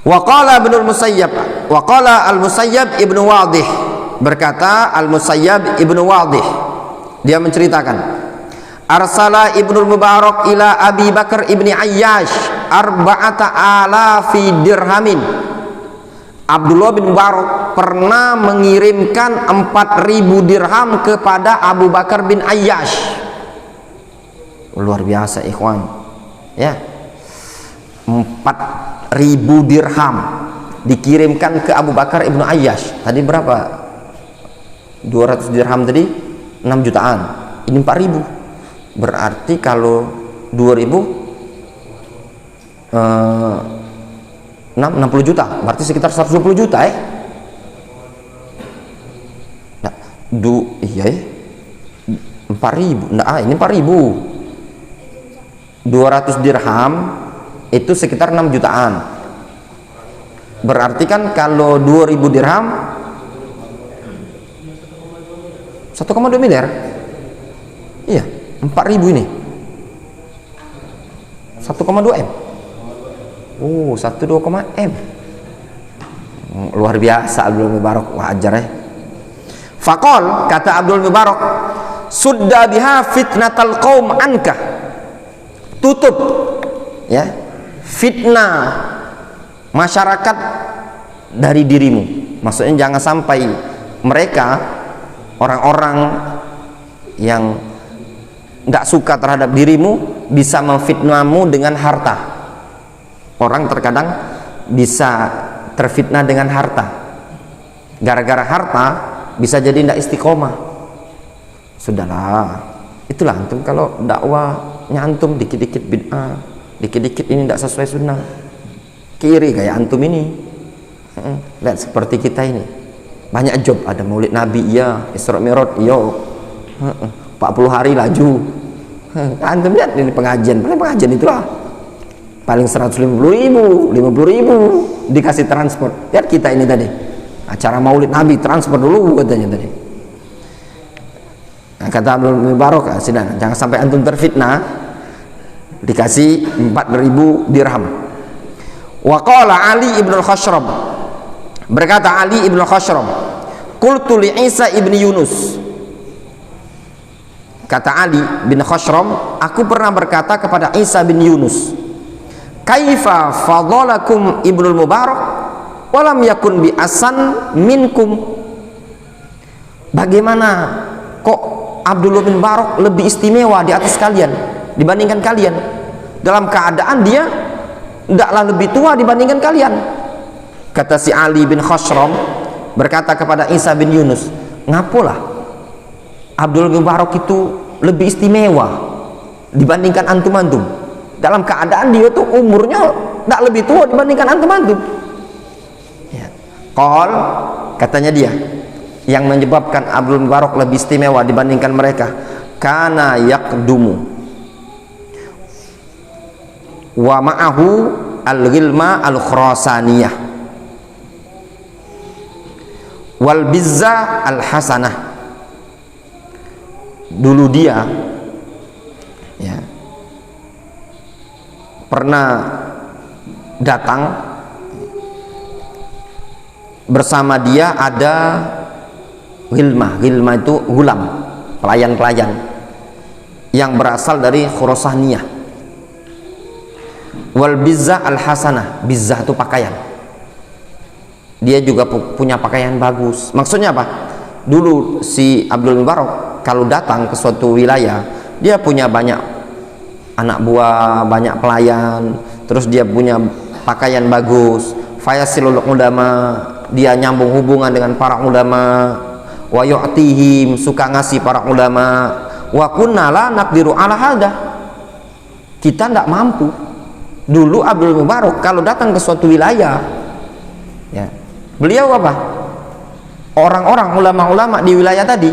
Wa qala Ibnu Musayyab, wa qala Al-Musayyab Ibnu Wadih, berkata Al-Musayyab Ibnu Wadih, dia menceritakan, arsala Ibnu Mubarak ila Abi Bakar ibni Ayyash arba'ata alafi dirhamin. Abdullah bin Mubarak pernah mengirimkan 4.000 dirham kepada Abu Bakar bin Ayyash. Luar biasa ikhwan, ya. 4.000 dirham dikirimkan ke Abu Bakar ibnu Ayyash. Tadi berapa? 200 dirham tadi 6 jutaan. Ini 4.000. Berarti kalau 2.000 60 juta, berarti sekitar 120 juta nah, iya 4.000, nah ini 4.000, 200 dirham itu sekitar 6 jutaan. Berarti kan kalau 2.000 dirham 1,2 miliar. Iya, 4.000 ini 1,2 M. Oh, 1,2 M. Luar biasa Abdul Mubarak, wajar Faqal, kata Abdul Mubarak, sudda biha fitnatal qaum anka. Tutup ya fitnah masyarakat dari dirimu. Maksudnya jangan sampai mereka orang-orang yang nggak suka terhadap dirimu bisa memfitnahmu dengan harta. Orang terkadang bisa terfitnah dengan harta, gara-gara harta bisa jadi tidak istiqomah. Sudahlah, itulah antum kalau dakwahnya antum dikit-dikit bid'ah, dikit-dikit ini tidak sesuai sunnah, kiri kayak antum ini. Lihat seperti kita ini, banyak job, ada maulid Nabi iya, Isra Mi'raj iya, 40 hari laju. Antum lihat ini pengajian, paling pengajian itulah paling 150.000, 50.000 dikasih transport. Lihat kita ini tadi acara maulid Nabi transport dulu katanya tadi. Nah, kata Abdul Mubarak, jangan sampai antum terfitnah, dikasih 4.000 dirham. Wa qala Ali ibn al-Khashram, berkata Ali ibn al-Khashram, qultu li Isa ibn Yunus, kata Ali bin Khashram, aku pernah berkata kepada Isa bin Yunus, kaifa fadalakum Ibnul Mubarak walam yakun bi asan minkum. Bagaimana kok Abdullah bin Mubarak lebih istimewa di atas kalian dibandingkan kalian, dalam keadaan dia tidaklah lebih tua dibandingkan kalian. Kata si Ali bin Khashram berkata kepada Isa bin Yunus, ngapolah Abdullah bin Mubarak itu lebih istimewa dibandingkan antum-antum, dalam keadaan dia tuh umurnya tidak lebih tua dibandingkan antum-antum. Ya. Qal, katanya dia, yang menyebabkan Abdul Mubarak lebih istimewa dibandingkan mereka, kana yaqdumu wa ma'ahu al-ghilma al-khurasaniyah wal bizza al-hasanah. Dulu dia ya pernah datang, bersama dia ada Gilma itu gulam, pelayan-pelayan yang berasal dari Khurasaniyah. Wal bizza al hasanah, bizzah itu pakaian, dia juga punya pakaian bagus. Maksudnya apa? Dulu si Abdul Mubarak kalau datang ke suatu wilayah, dia punya banyak anak buah, banyak pelayan, terus dia punya pakaian bagus. Fayasilul ulama, dia nyambung hubungan dengan para ulama. Wa yu'tihim, suka ngasih para ulama. Wa kunna la naqdiru ala hada, kita tidak mampu. Dulu Abdul Mubarak kalau datang ke suatu wilayah ya, beliau apa? Orang-orang ulama-ulama di wilayah tadi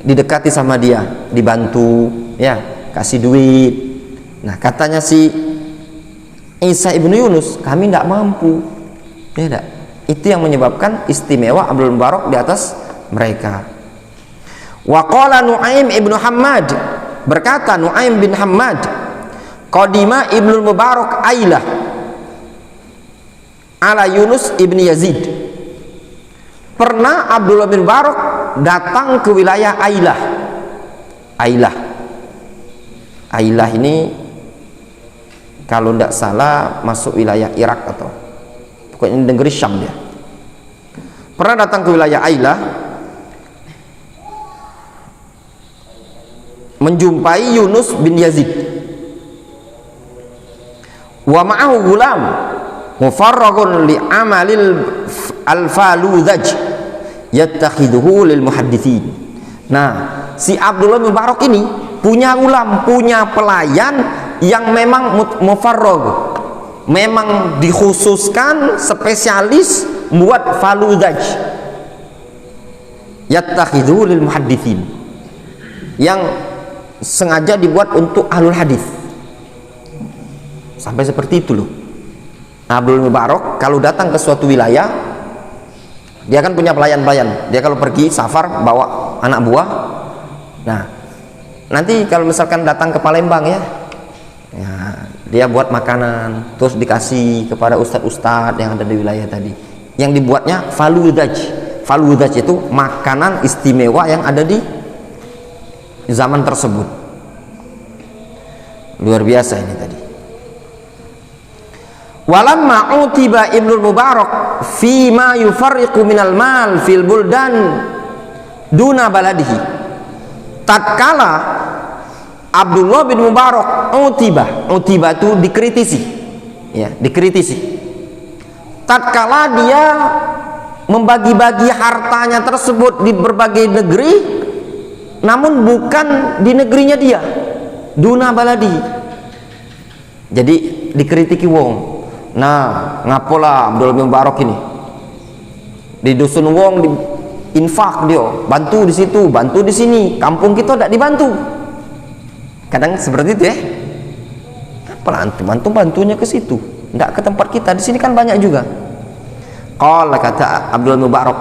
didekati sama dia, dibantu ya, kasih duit. Nah, katanya si Isa ibnu Yunus, kami tidak mampu. Ya, tidak. Itu yang menyebabkan istimewa Abdul Mubarak di atas mereka. Wa qala Nu'aim ibnu Hammad, berkata Nu'aim bin Hammad, qadima Ibnu Mubarak Ailah ala Yunus ibni Yazid. Pernah Abdullah bin Mubarak datang ke wilayah Ailah. Ailah ini kalau tidak salah masuk wilayah Irak atau pokoknya negeri Syam dia. Pernah datang ke wilayah Ailah, menjumpai Yunus bin Yazid. Wa ma'ahu gulam mufarragun li amalil al-faludhaj yattakhiduhu lil muhaddithin. Nah, si Abdullah bin Mubarak ini punya gulam, punya pelayan yang memang mufarrag, memang dikhususkan spesialis buat faludaj, yattakhidhu lil muhadditsin, yang sengaja dibuat untuk ahlul hadis. Sampai seperti itu loh. Abdul Mubarak kalau datang ke suatu wilayah, dia kan punya pelayan-pelayan. Dia kalau pergi safar bawa anak buah. Nah, nanti kalau misalkan datang ke Palembang ya, dia buat makanan terus dikasih kepada ustadz-ustadz yang ada di wilayah tadi. Yang dibuatnya faludaj. Faludaj itu makanan istimewa yang ada di zaman tersebut. Luar biasa ini tadi. Walamma utiba Ibnu Mubarak fi ma yufarriqu minal mal fil buldan duna baladihi. Tatkala Abdullah bin Mubarak utiba itu dikritisi, ya, dikritisi. Tatkala dia membagi-bagi hartanya tersebut di berbagai negeri, namun bukan di negerinya dia, duna baladi. Jadi dikritiki wong. Nah, ngapola Abdul bin Mubarak ini di dusun wong di infak dia, bantu di situ, bantu di sini, kampung kita tidak dibantu. Kadang seperti itu ya. Apalah bantunya ke situ, tidak ke tempat kita. Di sini kan banyak juga. Qala, kata Abdul Mubarak,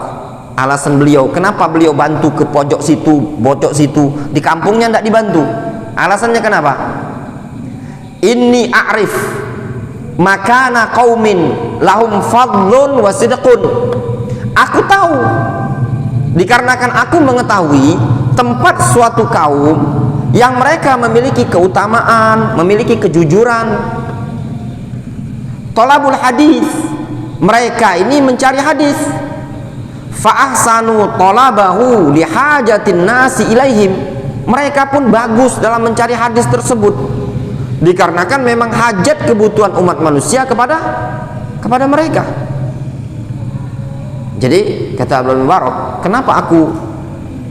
alasan beliau kenapa beliau bantu ke pojok situ, di kampungnya tidak dibantu. Alasannya kenapa? Inni a'rif makana qaumin lahum fadlun wa sidqun. Aku tahu, dikarenakan aku mengetahui tempat suatu kaum yang mereka memiliki keutamaan, memiliki kejujuran. Thalabul hadis, mereka ini mencari hadis. Fa ahsanu talabahu li hajatin nasi ilaihim, mereka pun bagus dalam mencari hadis tersebut, dikarenakan memang hajat kebutuhan umat manusia kepada mereka. Jadi kata Abdul Mubarak, kenapa aku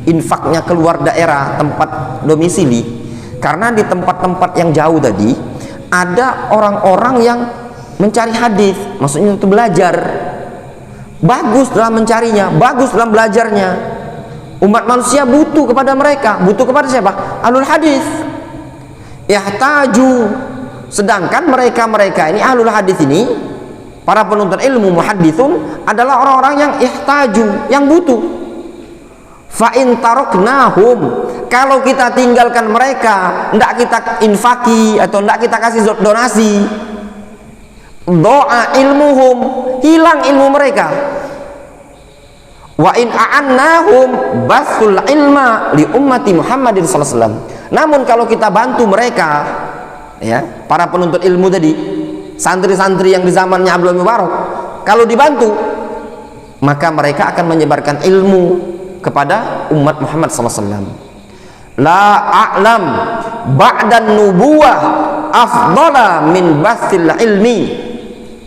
infaknya keluar daerah tempat domisili? Karena di tempat-tempat yang jauh tadi ada orang-orang yang mencari hadis, maksudnya untuk belajar, bagus dalam mencarinya, bagus dalam belajarnya. Umat manusia butuh kepada mereka. Butuh kepada siapa? Ahlul hadis. Yahtaju, sedangkan mereka ini ahlul hadis ini, para penuntut ilmu muhadditsun, adalah orang-orang yang yahtaju, yang butuh. Fa in taraknahum, kalau kita tinggalkan mereka, tidak kita infaki atau tidak kita kasih donasi, doa ilmuhum, hilang ilmu mereka. Wa in a'annahum basul ilma li ummati Muhammadin sallallahu alaihi wasallam. Namun kalau kita bantu mereka, ya, para penuntut ilmu tadi, santri-santri yang di zamannya Abdul Mubarak, kalau dibantu, maka mereka akan menyebarkan ilmu kepada umat Muhammad SAW. La a'lam ba'dan nubuwah afdala min basil ilmi.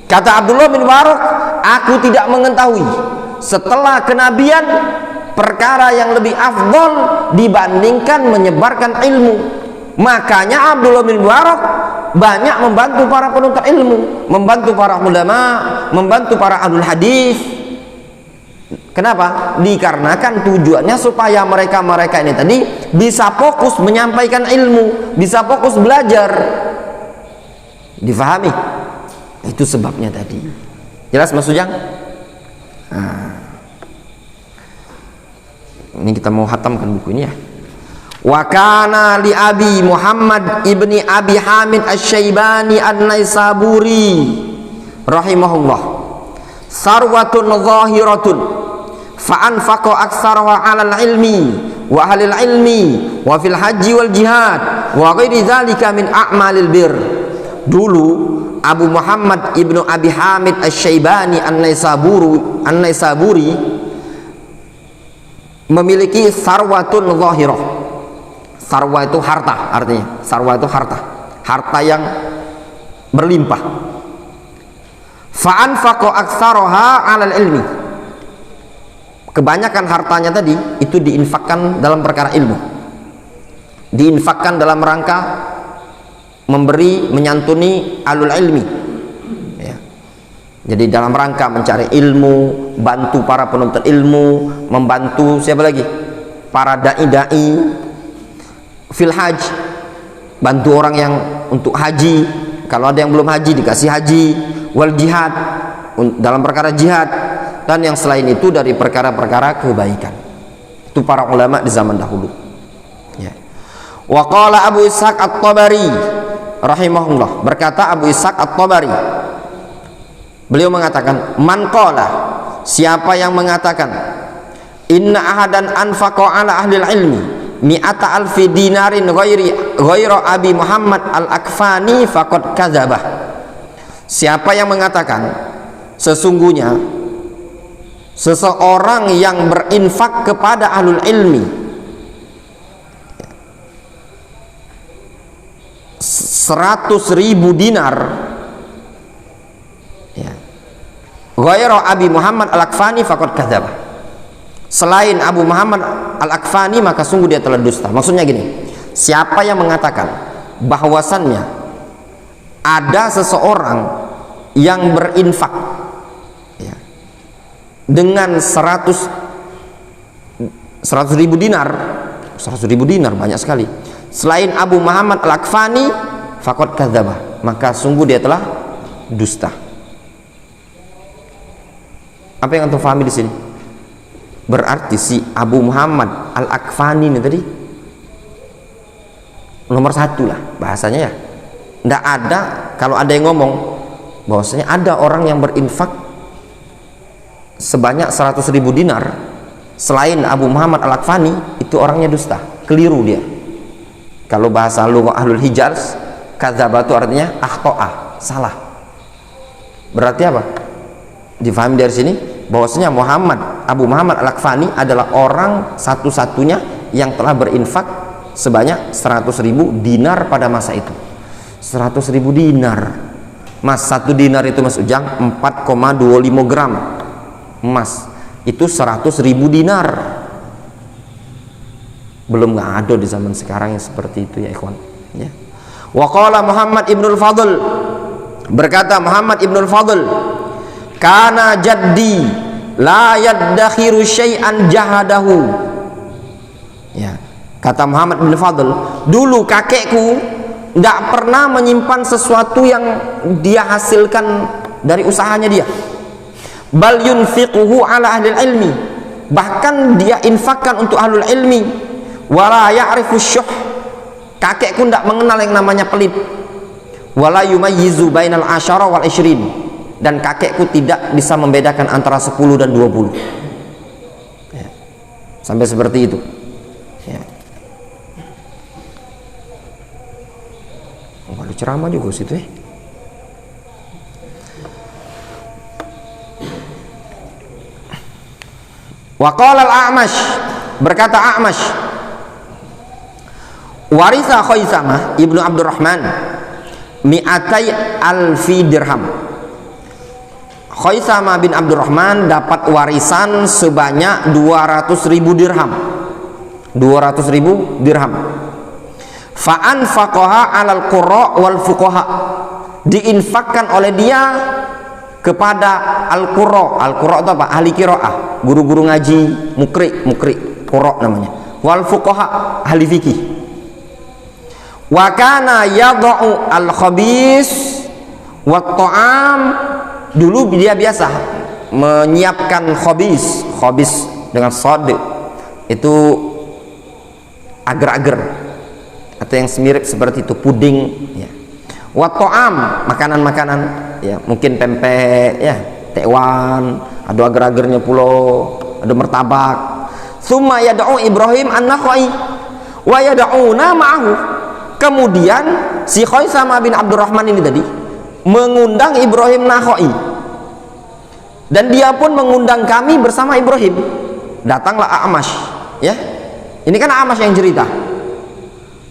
Kata Abdullah bin Mubarak, aku tidak mengetahui setelah kenabian perkara yang lebih afdal dibandingkan menyebarkan ilmu. Makanya Abdullah bin Mubarak banyak membantu para penuntut ilmu, membantu para ulama, membantu para ahlul hadis. Kenapa? Dikarenakan tujuannya supaya mereka ini tadi bisa fokus menyampaikan ilmu, bisa fokus belajar. Difahami? Itu sebabnya tadi. Jelas maksudnya? Nah, ini kita mau khatamkan buku ini ya. Wa kana li Abi Muhammad ibni Abi Hamid Asy-Syaibani An-Naisaburi rahimahullah sarwatun zahiratun fa anfaqa aktsaraha 'alal ilmi wa ahlil ilmi wa fil haji wal jihad wa ghairi dzalika min a'malil bir. Dulu Abu Muhammad ibnu Abi Hamid Asy-Syaibani An-Naisaburi memiliki sarwatun zahirah. Sarwa itu harta, artinya sarwa itu harta yang berlimpah. Fa anfaqa aktsaraha 'alal ilmi, kebanyakan hartanya tadi itu diinfakkan dalam perkara ilmu, diinfakkan dalam rangka memberi, menyantuni alul ilmi, Jadi dalam rangka mencari ilmu, bantu para penuntut ilmu, membantu siapa lagi? Para dai-dai fil haj, bantu orang yang untuk haji, kalau ada yang belum haji dikasih haji, wal jihad, dalam perkara jihad, dan yang selain itu dari perkara-perkara kebaikan. Itu para ulama di zaman dahulu, ya. Wa qala Abu Ishaq At-Tabari rahimahullah, berkata Abu Ishaq At-Tabari, beliau mengatakan, man qala, siapa yang mengatakan, inna ahadan anfaqa ala ahli ilmi mi'ata alfi dinarin ghaira Abi Muhammad al-Akfani faqad kadzabah. Siapa yang mengatakan sesungguhnya seseorang yang berinfak kepada ahlul ilmi 100.000 dinar, ya, ghaira Abi Muhammad al-Akfani faqad kadzabah, selain Abu Muhammad al-Akfani maka sungguh dia telah dusta. Maksudnya gini, siapa yang mengatakan bahwasannya ada seseorang yang berinfak, ya, dengan 100.000 dinar, 100.000 dinar banyak sekali, selain Abu Muhammad al-Akfani, faqad kadzabah, maka sungguh dia telah dusta. Apa yang antum pahami di sini? Berarti si Abu Muhammad al-Akfani ini tadi nomor 1 lah bahasanya, ya. Nggak ada, kalau ada yang ngomong bahwasanya ada orang yang berinfak sebanyak 100.000 dinar selain Abu Muhammad al-Akfani, itu orangnya dusta, keliru dia. Kalau bahasa lughah ahlul Hijaz, kadzaba itu artinya akhto'a, salah. Berarti apa? Difahami dari sini bahwasanya Abu Muhammad al-Akfani adalah orang satu-satunya yang telah berinfak sebanyak 100.000 dinar pada masa itu. 100.000 dinar, mas, 1 dinar itu Mas Ujang 4,25 gram emas, itu 100.000 dinar. Belum, nggak ada di zaman sekarang yang seperti itu, ya ikhwan, ya. Wa qala Muhammad ibnul Fadl, berkata Muhammad ibnul Fadl, kana jaddi la yaddakhiru syai'an jahadahu, ya, kata Muhammad ibnul Fadl, dulu kakekku tidak pernah menyimpan sesuatu yang dia hasilkan dari usahanya dia. Bal yunfiquhu ala ahli ilmi, bahkan dia infakkan untuk ahlul ilmi. Wala ya'rifu syuh, kakekku tidak mengenal yang namanya pelit. Wala yumayyizu bainal asyara wal ishrin, dan kakekku tidak bisa membedakan antara 10 dan 20, ya. Sampai seperti itu, ya. Ada ceramah juga situ, ya. Wa qala al-A'mash, berkata A'mash, waritha Khaisamah ibnu Abdurrahman mi'atai alfi dirham. Khaisamah bin Abdurrahman dapat warisan sebanyak 200.000 dirham. 200.000 dirham. Fa'anfaqaha 'alal qurra wal fuqaha, diinfakkan oleh dia kepada al-qurra. Al-qurra itu apa? Ahli qiraah, guru-guru ngaji, mukri qurra namanya. Wal fuqaha, ahli fikih. Wa kana yad'u al-khabis wa ta'am, dulu dia biasa menyiapkan khabis dengan shad, itu agar-agar atau yang mirip seperti itu, puding, ya. Wa ta'am, makanan-makanan, ya, mungkin pempek, ya, tekwan, ada agar-agarnya pulau, ada martabak. Tsumma yad'u Ibrahim an-Nakhai wa yad'una ma'ahu, kemudian si Khaisamah bin Abdurrahman ini tadi mengundang Ibrahim Nakhai, dan dia pun mengundang kami bersama Ibrahim. Datanglah A'mash, ya, ini kan A'mash yang cerita.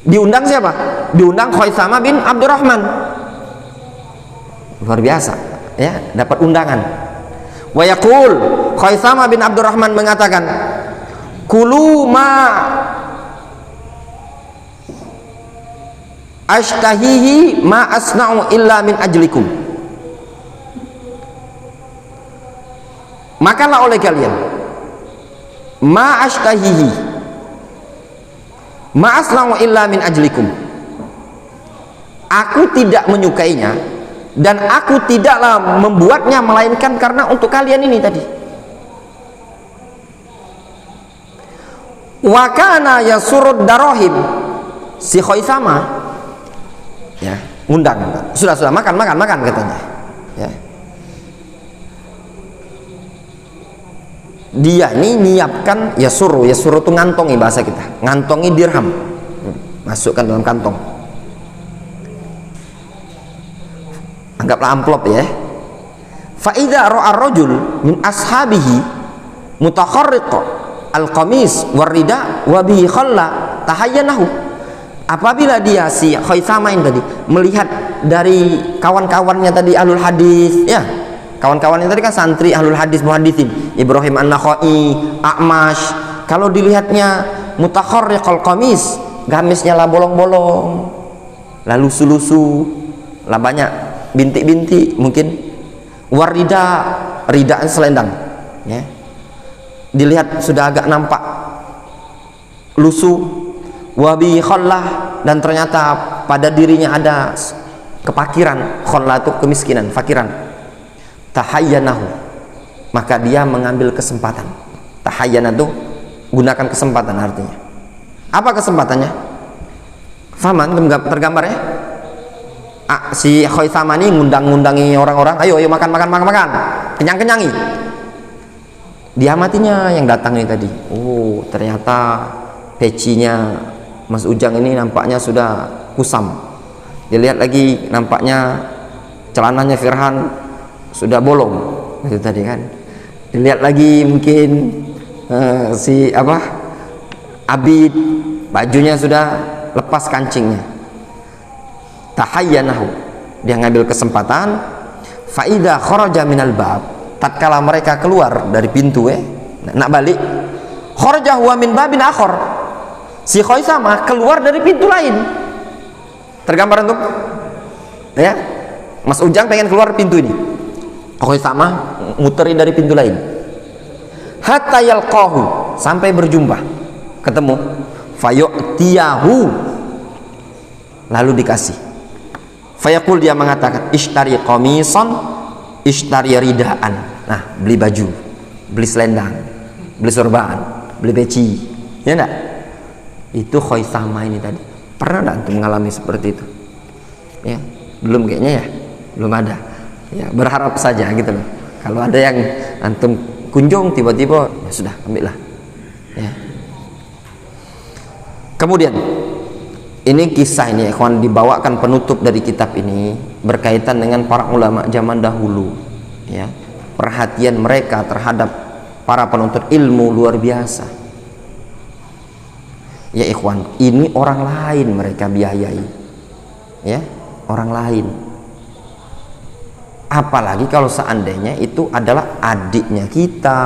Diundang siapa? Diundang Khaisamah bin Abdurrahman. Luar biasa, ya, dapat undangan. Wa yaqul, Khaisamah bin Abdurrahman mengatakan, kulu ma ashtahihi ma asna'u illa min ajlikum. makanlah oleh kalian ma ashtahihi ma aslahu illa min ajlikum, aku tidak menyukainya dan aku tidaklah membuatnya melainkan karena untuk kalian ini tadi. Wa kana yasurud darohim, si Khaisama ya undang, sudah makan katanya ya. Dia ini nyiapkan yasuru itu ngantongi, bahasa kita ngantongi dirham, masukkan dalam kantong, anggaplah amplop ya. Fa idza ra'a ar-rajul min ashabihi mutakharriq al-qamis warida wa bihi khalla tahayyanahu, apabila dia si Khaisama ini tadi melihat dari kawan-kawannya tadi ahlul hadis ya, kawan-kawannya tadi kan santri ahlul hadis muhaddisin, Ibrahim An-Nakhai, A'mash, kalau dilihatnya mutakharriqal qamis, gamisnya lah bolong-bolong, lah lusu-lusu, lah banyak bintik-bintik mungkin, warida, ridaan selendang ya, dilihat sudah agak nampak lusuh, wabi khallah, dan ternyata pada dirinya ada kepakiran, khallah itu kemiskinan, fakiran, tahayyanahu, maka dia mengambil kesempatan. Tahayyana itu gunakan kesempatan, artinya apa kesempatannya? Faman tergambar ya, si Khaisama ini ngundang-ngundangi orang-orang, ayo makan, kenyang-kenyangi. Diamatinya yang datang ini tadi, oh ternyata pecinya Mas Ujang ini nampaknya sudah kusam. Dilihat lagi nampaknya celananya Firhan sudah bolong, itu tadi kan. Dilihat lagi mungkin si Abid, bajunya sudah lepas kancingnya. Tahayyanahu, dia ngambil kesempatan. Faida kharaja minal bab, tatkala mereka keluar dari pintu nak balik, kharaja huwa min babin akhar, si Khaisama keluar dari pintu lain. Tergambar untuk ya, Mas Ujang pengen keluar pintu ini, Khaisama muterin dari pintu lain, hatta yalqahu, sampai berjumpa, ketemu, fayu'tiyahu, lalu dikasih. Fayaqul, dia mengatakan, ishtari qamisan, ishtari ridaan. Nah, beli baju, beli selendang, beli sorban, beli peci, ya enggak? Itu Khaisama ini tadi. Pernah enggak antum mengalami seperti itu? Ya, belum kayaknya ya, belum ada. Ya, berharap saja gitu loh. Kalau ada yang antum kunjung tiba-tiba, ya sudah, ambillah. Ya. Kemudian ini kisah ini ikhwan dibawakan penutup dari kitab ini berkaitan dengan para ulama zaman dahulu ya, perhatian mereka terhadap para penuntut ilmu luar biasa ya ikhwan. Ini orang lain mereka biayai ya, orang lain, apalagi kalau seandainya itu adalah adiknya kita,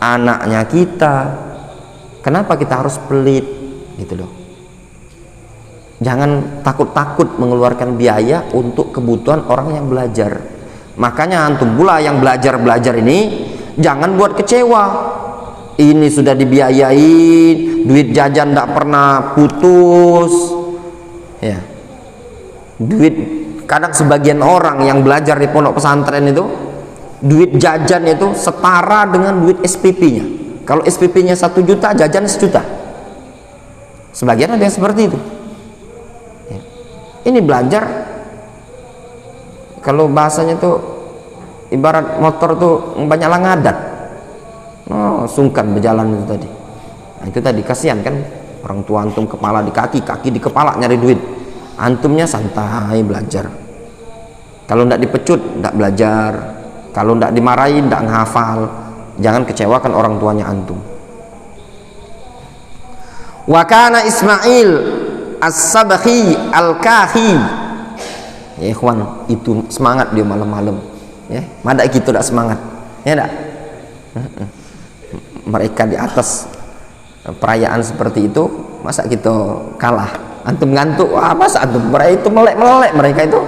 anaknya kita. Kenapa kita harus pelit gitu loh? Jangan takut-takut mengeluarkan biaya untuk kebutuhan orang yang belajar. Makanya antum pula yang belajar ini jangan buat kecewa. Ini sudah dibiayain, duit jajan tidak pernah putus ya. Duit, kadang sebagian orang yang belajar di pondok pesantren itu duit jajan itu setara dengan duit SPP-nya. Kalau SPP-nya 1 juta, jajan 1 juta. Sebagian ada yang seperti itu. Ini belajar, kalau bahasanya tuh ibarat motor tuh banyak ngadat, sungkan berjalan itu tadi. Nah, itu tadi kasihan kan, orang tua antum kepala di kaki, kaki di kepala nyari duit, antumnya santai belajar. Kalau ndak dipecut ndak belajar, kalau ndak dimarahin ndak ngehafal. Jangan kecewakan orang tuanya antum. Wa kana Ismail As-Sabakhi Al-Kahi ya ikhwan, itu semangat dia malam-malam ya, mada gitu tidak semangat ya enggak? Mereka di atas perayaan seperti itu, masa kita kalah? Antum ngantuk, wah masa antum mereka itu melek mereka itu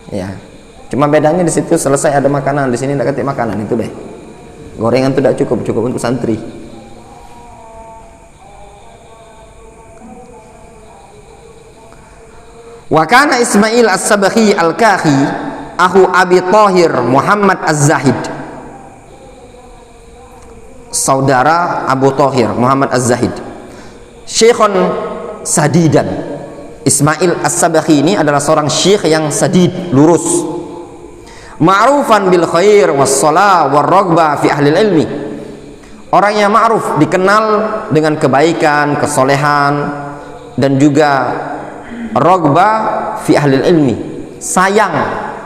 ya, Cuma bedanya di situ selesai ada makanan, di sini tidak ketik makanan, itu deh. Gorengan itu tidak cukup, cukup untuk santri. Wa kana Ismail As-Sabakhi Al-Kahi akhu Abi Thahir Muhammad Az-Zahid, saudara Abu Thahir Muhammad Az-Zahid, syekhon sadidan. Ismail As-Sabakhi ini adalah seorang syekh yang sadid, lurus, ma'rufan bil khair was shalah war raghbah fi ahli ilmi, orang yang ma'ruf, dikenal dengan kebaikan, kesolehan, dan juga raghbah fi ahli ilmi, sayang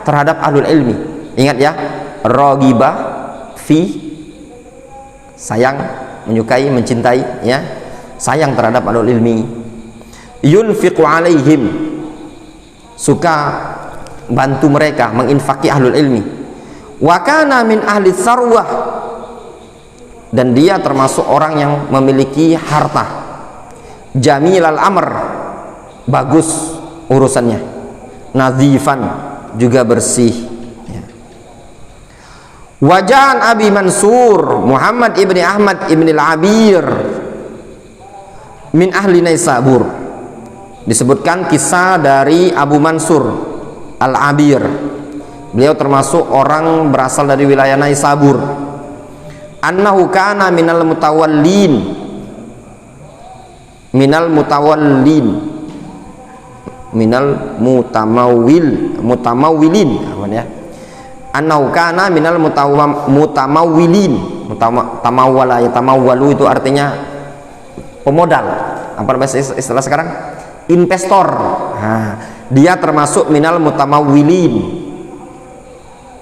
terhadap ahlul ilmi. Ingat ya, raghibah fi, sayang, menyukai, mencintai, ya, sayang terhadap ahlul ilmi. Yunfiqu alaihim, suka bantu mereka, menginfaki ahlul ilmi. Wa kana min ahli sarwah, dan dia termasuk orang yang memiliki harta. Jamil al-amr, bagus urusannya. Nazifan, juga bersih, ya. Wajan Abi Mansur Muhammad ibni Ahmad ibni al-Abir min ahli Naisabur. Disebutkan kisah dari Abu Mansur Al-Abir, beliau termasuk orang berasal dari wilayah Naisabur. Annahu kana minal mutawallin, minal mutamawwilin, ya. Annahu kana minal mutamawwilin. Tamawwala, ya, tamawwalu itu artinya pemodal. Apa bahasa istilah sekarang? Investor. Nah, dia termasuk minal mutamawwilin,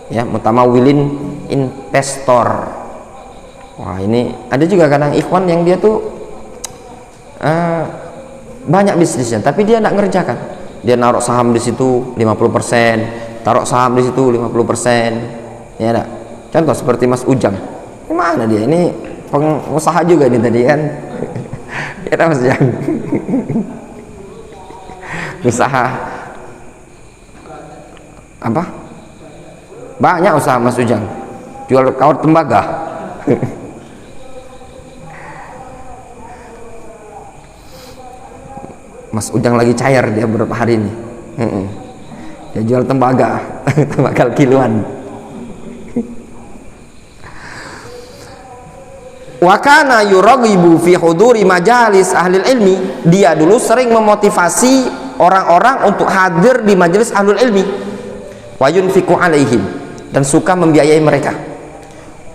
ya, mutamawwilin, investor. Wah, ini ada juga kadang ikhwan yang dia tuh banyak bisnisnya, tapi dia tidak ngerjakan. Dia naruh saham di situ 50%, taruh saham di situ 50%, ya enggak? Contoh seperti Mas Ujang. Mana dia? Ini pengusaha juga nih tadi kan. Ya Mas Ujang. Usaha apa? Banyak usaha Mas Ujang. Jual kawat tembaga. Mas Ujang lagi cair dia beberapa hari ini. Dia jual tembaga, tembaga kiloan. Wa kana yuraghibu fi huduri majalis ahli ilmi, dia dulu sering memotivasi orang-orang untuk hadir di majelis ahlul ilmi. Wa yunfiqu alaihim, dan suka membiayai mereka.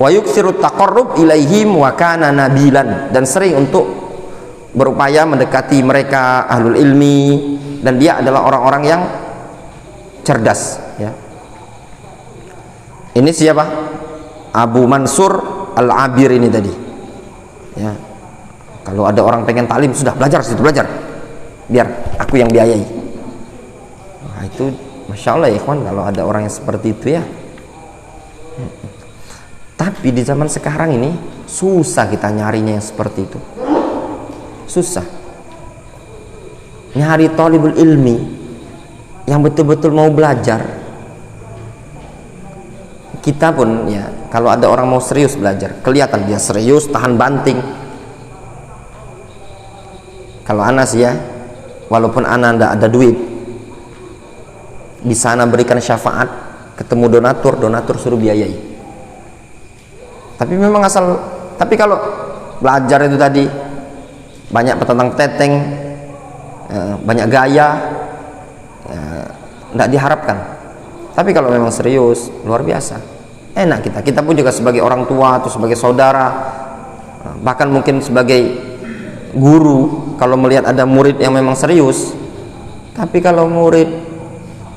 Wa yuksiru taqarrub ilaihim wa kana nabilan, dan sering untuk berupaya mendekati mereka ahlul ilmi, dan dia adalah orang-orang yang cerdas, ya. Ini siapa? Abu Mansur Al-Abir ini tadi, ya. Kalau ada orang pengen taklim, sudah belajar situ, belajar, biar aku yang biayai. Nah, itu masya Allah ya ikhwan, kalau ada orang yang seperti itu, ya. Tapi di zaman sekarang ini susah kita nyarinya yang seperti itu. Susah nyari thalibul ilmi yang betul-betul mau belajar. Kita pun, ya, kalau ada orang mau serius belajar, kelihatan dia serius, tahan banting. Kalau ana sih, ya, walaupun ana ndak ada duit, bisa ana berikan syafaat, ketemu donatur suruh biayai. Tapi memang tapi kalau belajar itu tadi banyak petentang teteng, banyak gaya, tidak diharapkan. Tapi kalau memang serius, luar biasa, enak kita pun juga sebagai orang tua atau sebagai saudara, bahkan mungkin sebagai guru, kalau melihat ada murid yang memang serius. Tapi kalau murid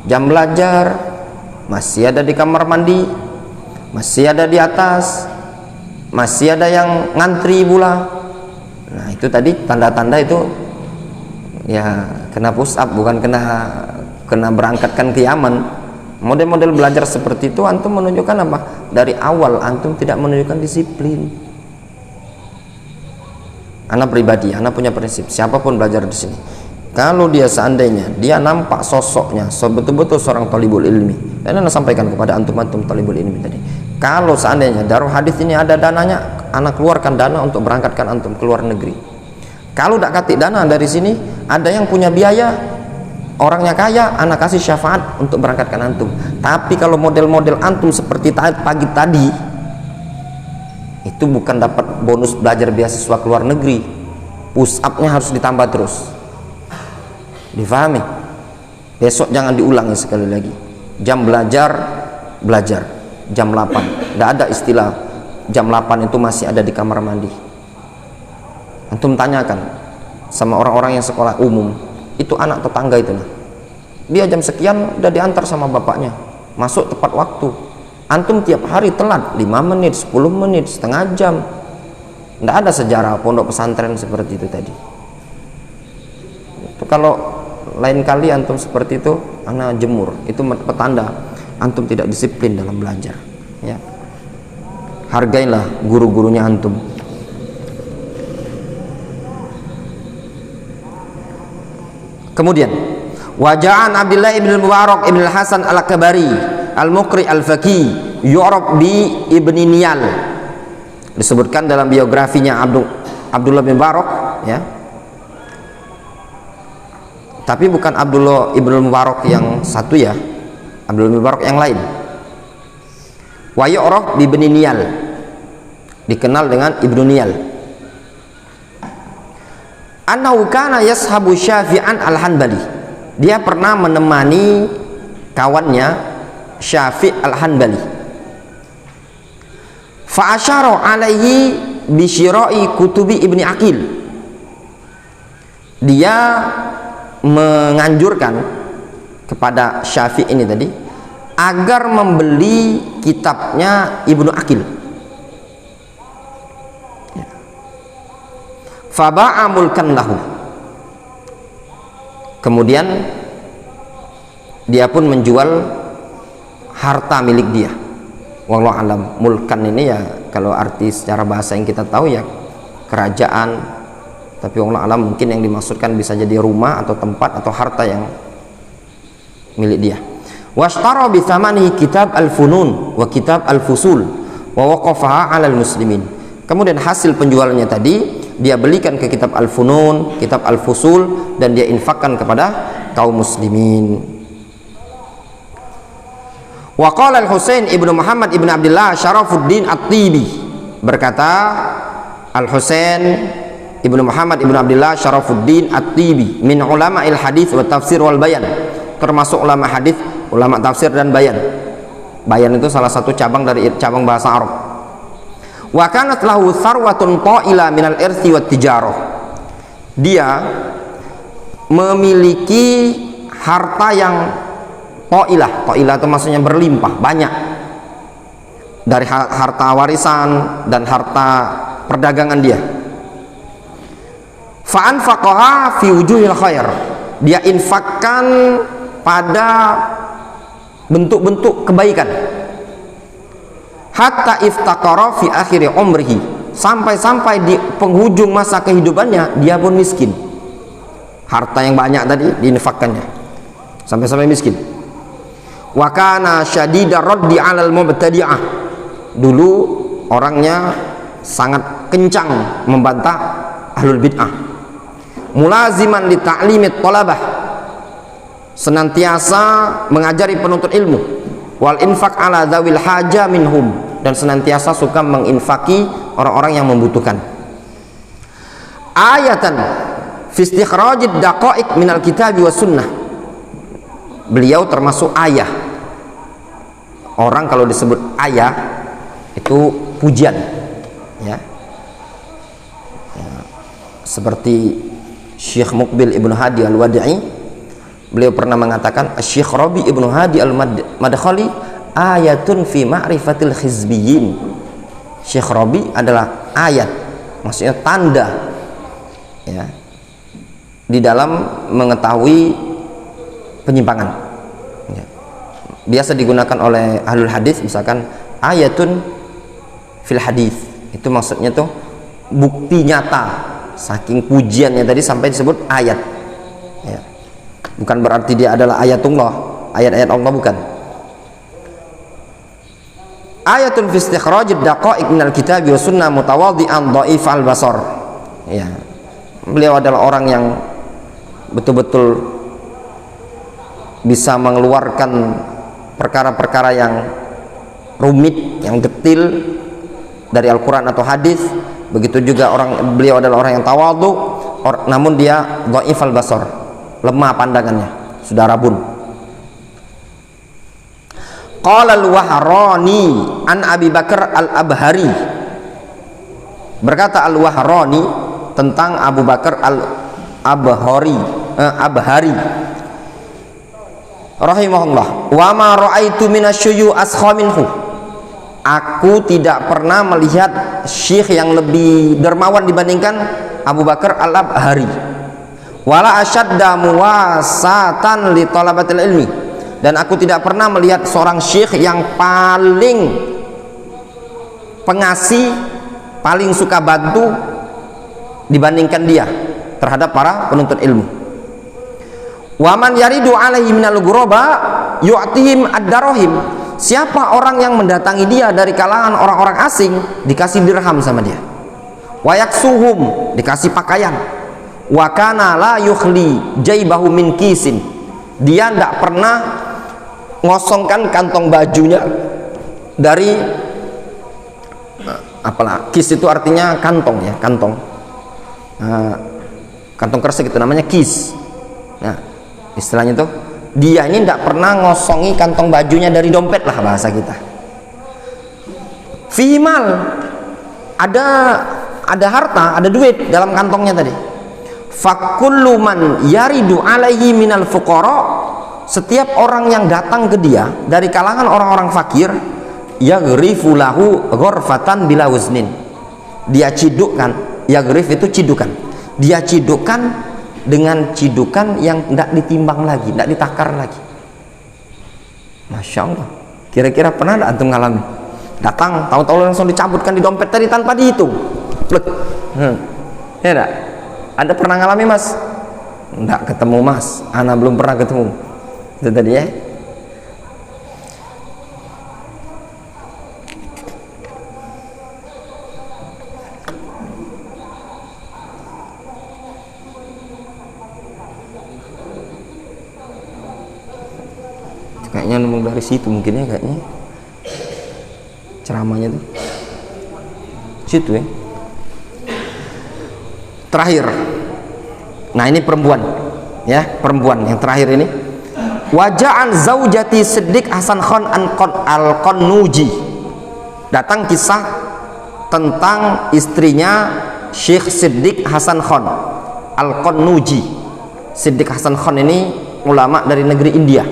jam belajar masih ada di kamar mandi, masih ada di atas, masih ada yang ngantri pula. Nah, itu tadi tanda-tanda itu, ya, kena push up, bukan kena berangkatkan ke Yaman. Model-model belajar seperti itu antum menunjukkan apa? Dari awal antum tidak menunjukkan disiplin. Anak pribadi, anak punya prinsip, siapapun belajar di sini, Kalau dia seandainya dia nampak sosoknya betul-betul seorang talibul ilmi, dan Anda sampaikan kepada antum-antum talibul ilmi tadi, kalau seandainya Darul Hadis ini ada dananya, anak keluarkan dana untuk berangkatkan antum ke luar negeri. Kalau tidak katik dana dari sini, ada yang punya biaya, orangnya kaya, anak kasih syafaat untuk berangkatkan antum. Tapi kalau model-model antum seperti pagi tadi, itu bukan dapat bonus belajar beasiswa ke luar negeri, push up-nya harus ditambah terus. Difahami? Besok jangan diulangi sekali lagi. Jam belajar jam 8. Tidak ada istilah jam 8 itu masih ada di kamar mandi. Antum tanyakan sama orang-orang yang sekolah umum, itu anak tetangga itu nah, dia jam sekian udah diantar sama bapaknya, masuk tepat waktu. Antum tiap hari telat 5 menit, 10 menit, setengah jam. Tidak ada sejarah pondok pesantren seperti itu tadi. Itu kalau lain kali antum seperti itu, anak jemur, itu petanda antum tidak disiplin dalam belajar, ya. Hargailah guru-gurunya antum. Kemudian waja'an Abdullah ibn Mubarak ibn Hasan al-Kabari al-Muqri al-Faqih yu'rab bi ibni Niyal, disebutkan dalam biografinya Abdullah bin Mubarak, ya. Tapi bukan Abdullah ibn Mubarak yang satu, ya, Abdullah bin Mubarak yang lain. Wa yu'raf bi ibni Niyal, dikenal dengan Ibnu Niyal. Annahu kana yashabu Syafi'an al-Hanbali, dia pernah menemani kawannya Syafi' al-Hanbali. Fa asyara alaihi bi syira'i kutubi Ibni Aqil, dia menganjurkan kepada Syafi' ini tadi agar membeli kitabnya Ibnu Aqil. Faba'a mulkan lahu, kemudian dia pun menjual harta milik dia. Wallahu alam, mulkan ini ya kalau arti secara bahasa yang kita tahu ya kerajaan, tapi wallahu alam mungkin yang dimaksudkan bisa jadi rumah atau tempat atau harta yang milik dia. Washtara bi thamanihi kitab al-funun wa kitab al-fusul wa waqafaha 'alal muslimin. Kemudian hasil penjualannya tadi dia belikan ke kitab al-funun, kitab al-fusul, dan dia infakkan kepada kaum muslimin. Wa qala al-Husain ibnu Muhammad ibnu Abdullah Syarafuddin At-Tibi, berkata Al-Husain ibnu Muhammad ibnu Abdullah Syarafuddin At-Tibi min ulama il-hadis wa tafsir wal bayan, termasuk ulama hadis, ulama tafsir dan bayan. Bayan itu salah satu cabang dari cabang bahasa Arab. Wa kanat lahu sarwatun ta'ila minal irthi wat tijarah, dia memiliki harta yang ta'ilah. Ta'ilah itu maksudnya berlimpah, banyak, dari harta warisan dan harta perdagangan dia. Fa anfaqaha fi wujuhil khair, dia infakkan pada bentuk-bentuk kebaikan. Hatta iftaqara fi akhiri umrihi, sampai-sampai di penghujung masa kehidupannya dia pun miskin. Harta yang banyak tadi diinfakkannya sampai-sampai miskin. Wa kana syadida raddi 'alal mubtadi'ah, dulu orangnya sangat kencang membantah ahlul bid'ah. Mulaziman li ta'limit talabah, senantiasa mengajari penuntut ilmu. Wal infaq ala dzawil haja minhum, dan senantiasa suka menginfaki orang-orang yang membutuhkan. Ayatan fi istikhrajid daqaiq minal kitab was sunnah, beliau termasuk ayah. Orang kalau disebut ayah itu pujian, ya. Seperti Syekh Muqbil Ibnu Hadi Al-Wadi'i, beliau pernah mengatakan Syekh Rabi Ibnu Hadi Al-Madkhali ayatun fi ma'rifatil hizbiyyin. Syekh Rabi adalah ayat, maksudnya tanda, ya, di dalam mengetahui penyimpangan, ya. Biasa digunakan oleh ahlul hadis, misalkan ayatun fil hadis, itu maksudnya tuh bukti nyata, saking pujiannya tadi sampai disebut ayat. ya. Bukan berarti dia adalah ayatullah, ayat-ayat Allah, bukan. Ayatun fi istikhrajid daqa'iq minal kitabi wa sunnah mutawadhi'an dhaif al-basar. Ya. Beliau adalah orang yang betul-betul bisa mengeluarkan perkara-perkara yang rumit, yang detil dari Al-Quran atau hadis. Begitu juga beliau adalah orang yang tawadhu, namun dia dhaif al-basar, lemah pandangannya, sudah rabun. Qala al-Wahrani an Abi Bakar al-Abhari, berkata al-Wahrani tentang Abu Bakar al-Abhari rahimahullah, wa ma ra'aitu minasyuyu askha minhu, aku tidak pernah melihat syekh yang lebih dermawan dibandingkan Abu Bakar al-Abhari, wala asyadda muwasatan li talabatil ilmi, dan aku tidak pernah melihat seorang syekh yang paling pengasih, paling suka bantu dibandingkan dia terhadap para penuntut ilmu. Waman yaridu alaihi minal ghuraba yu'tihim ad-darahim, siapa orang yang mendatangi dia dari kalangan orang-orang asing, dikasih dirham sama dia. Wayaksuhum, dikasih pakaian. Wa kana la yukhli jaibahu min kisin, dia tidak pernah ngosongkan kantong bajunya dari apalah, kis itu artinya kantong ya, kantong kantong kresek itu namanya kis. Nah, istilahnya tuh dia ini tidak pernah ngosongi kantong bajunya dari dompet lah bahasa kita. Fimal, ada harta, ada duit dalam kantongnya tadi. Fakullu man yaridu alaihi minal fuqara, setiap orang yang datang ke dia dari kalangan orang-orang fakir, yaghrifu lahu ghurfatan bila waznin, dia cidukkan. Yaghrif itu cidukan, dia cidukan dengan cidukan yang tidak ditimbang lagi, tidak ditakar lagi. Masya Allah. Kira-kira pernah ada antum ngalami? Datang, tahu-tahu langsung dicabutkan di dompet tadi tanpa dihitung. Ya enggak? Ada pernah ngalami mas? Enggak ketemu mas, ana belum pernah ketemu. Itu tadi ya. Kayaknya ngomong dari situ mungkin ya, kayaknya ceramahnya tuh situ ya. Terakhir, nah ini perempuan ya, perempuan yang terakhir ini. Waja'an zaujati Siddiq Hasan Khan al-Qannuji, datang kisah tentang istrinya Syekh Siddiq Hasan Khan al-Qannuji. Siddiq Hasan Khan ini ulama dari negeri India.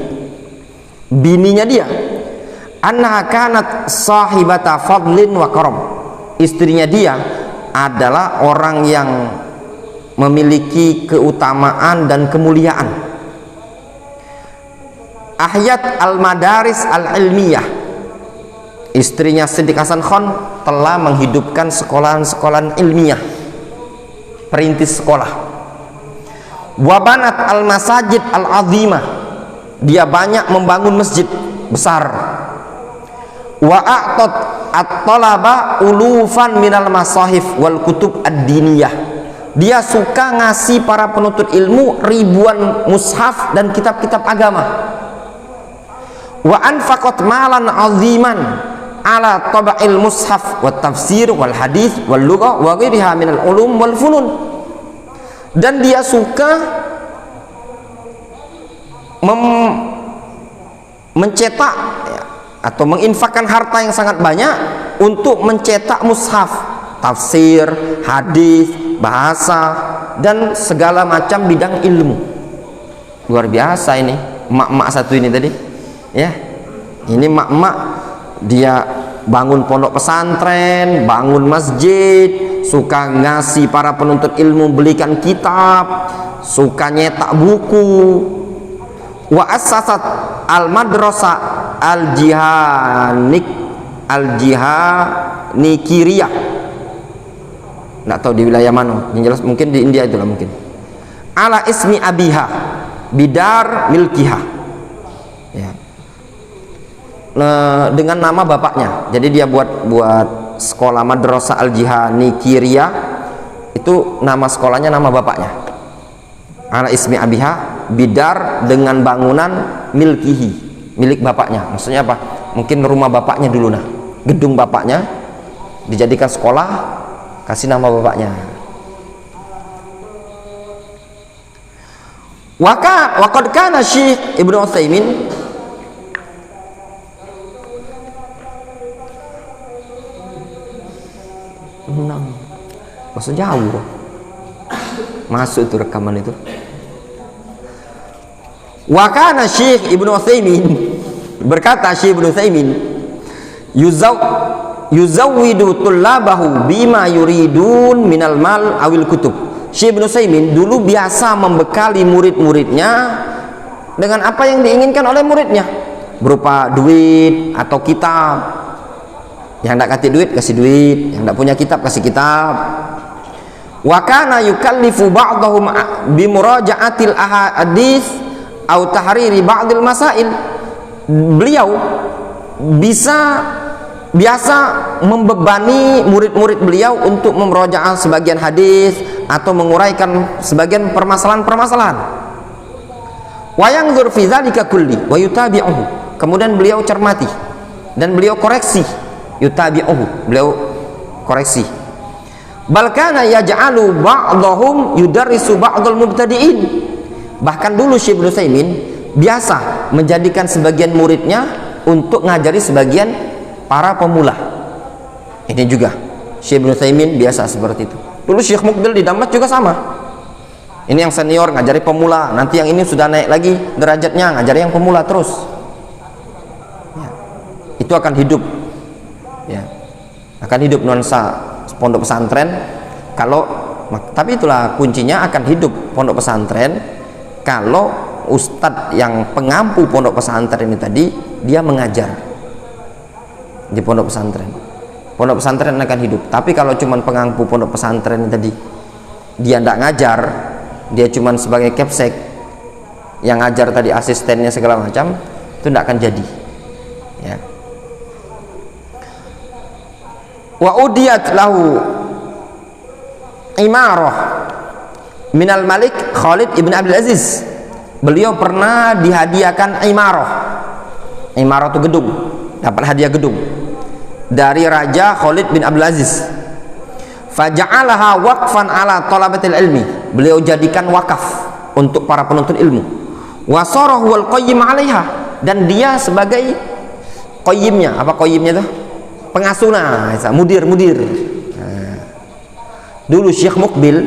Bininya dia, annaha kanat sahibata fadlin wa karam, istrinya dia adalah orang yang memiliki keutamaan dan kemuliaan. Ahyat al-madaris al-ilmiyah, istrinya Siddiq Hasan Khan telah menghidupkan sekolahan-sekolahan ilmiah, perintis sekolah. Wabanat al-masajid al-azimah, dia banyak membangun masjid besar. Wa a'tat at-talaba ulufan minal masahif wal kutub ad-diniyah, dia suka ngasih para penuntut ilmu ribuan mushaf dan kitab-kitab agama. Wa anfaqat malan aziman ala taba'il mushaf wat tafsir wal hadis wal lughah wa ghairiha minal ulum wal funun, dan dia suka mencetak ya, atau menginfakkan harta yang sangat banyak untuk mencetak mushaf, tafsir, hadis, bahasa, dan segala macam bidang ilmu. Luar biasa ini emak-emak satu ini tadi ya. Ini emak-emak, dia bangun pondok pesantren, bangun masjid, suka ngasih para penuntut ilmu belikan kitab, suka nyetak buku. Wa assasat al-madrasah al-jihanikiriyah, nggak tahu di wilayah mana, yang jelas mungkin di India itulah mungkin. ala ismi abiha bidar milkiha, ya, dengan nama bapaknya. Jadi dia buat sekolah Madrasah Al-Jihani Kiria, itu nama sekolahnya nama bapaknya, ala ismi abiha bidar, dengan bangunan milkihi, milik bapaknya. Maksudnya apa? Mungkin rumah bapaknya dulu, nah gedung bapaknya dijadikan sekolah, kasih nama bapaknya. Waqad kana Syekh Ibnu Utsaimin masuk jauh, masuk itu rekaman itu. Wa kana Syekh Ibnu Utsaimin, berkata Syekh Ibnu Utsaimin, yuzawwidu tullabahu bima yuridun minal mal awil kutub. Syekh Ibnu Utsaimin dulu biasa membekali murid-muridnya dengan apa yang diinginkan oleh muridnya, berupa duit atau kitab. Yang tidak kasih duit kasih duit, yang tidak punya kitab kasih kitab. Wa kana yukallifu ba'dahum bi muraja'atil ahadits atau tahriri ba'dil masail. Beliau biasa membebani murid-murid beliau untuk memurojaah sebagian hadis atau menguraikan sebagian permasalahan-permasalahan. Wa yanzur fi dzalika kulli wa yutabi'uhu. Kemudian beliau cermati dan beliau koreksi. Yutabi'uhu, beliau koreksi. Bal kana yaj'alu ba'dahum yudarrisu ba'dal mubtadi'in. Bahkan dulu Syekh Ibnu Utsaimin biasa menjadikan sebagian muridnya untuk ngajari sebagian para pemula. Ini juga Syekh Ibnu Utsaimin biasa seperti itu. Dulu Syekh Mukbil di Damas juga sama. Ini yang senior ngajari pemula, nanti yang ini sudah naik lagi derajatnya ngajari yang pemula terus. Ya. Itu akan hidup, ya, akan hidup nuansa pondok pesantren. Tapi itulah kuncinya akan hidup pondok pesantren kalau ustadz yang pengampu pondok pesantren ini tadi dia mengajar di pondok pesantren. Pondok pesantren akan hidup. Tapi kalau cuman pengampu pondok pesantren tadi dia tidak ngajar, dia cuman sebagai kepsek yang ngajar tadi, asistennya segala macam, itu tidak akan jadi, ya. Wa udiyat lahu imarah minal Malik Khalid ibn Abdul Aziz. Beliau pernah dihadiahkan imarah. Imarah itu gedung, dapat hadiah gedung dari Raja Khalid bin Abdul Aziz. Faja'alaha waqfan ala talabatil ilmi. Beliau jadikan wakaf untuk para penuntut ilmu. Wasarahu wal qayyim 'alaiha, dan dia sebagai qayyimnya. Apa qayyimnya itu? Pengasuhnya, mudir. Nah, dulu Syekh Mukbil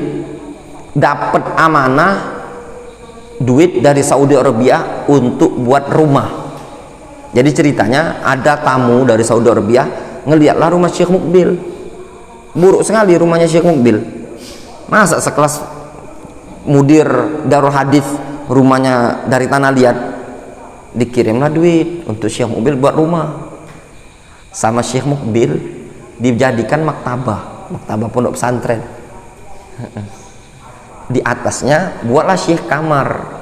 dapat amanah duit dari Saudi Arabia untuk buat rumah. Jadi ceritanya ada tamu dari Saudi Arabia ngelihatlah rumah Syekh Mukbil, buruk sekali rumahnya Syekh Mukbil. Masa sekelas mudir Darul Hadis rumahnya dari tanah liat, dikirimlah duit untuk Syekh Mukbil buat rumah. Sama Syekh Mukbil dijadikan maktabah pondok pesantren. Di atasnya buatlah Syekh kamar.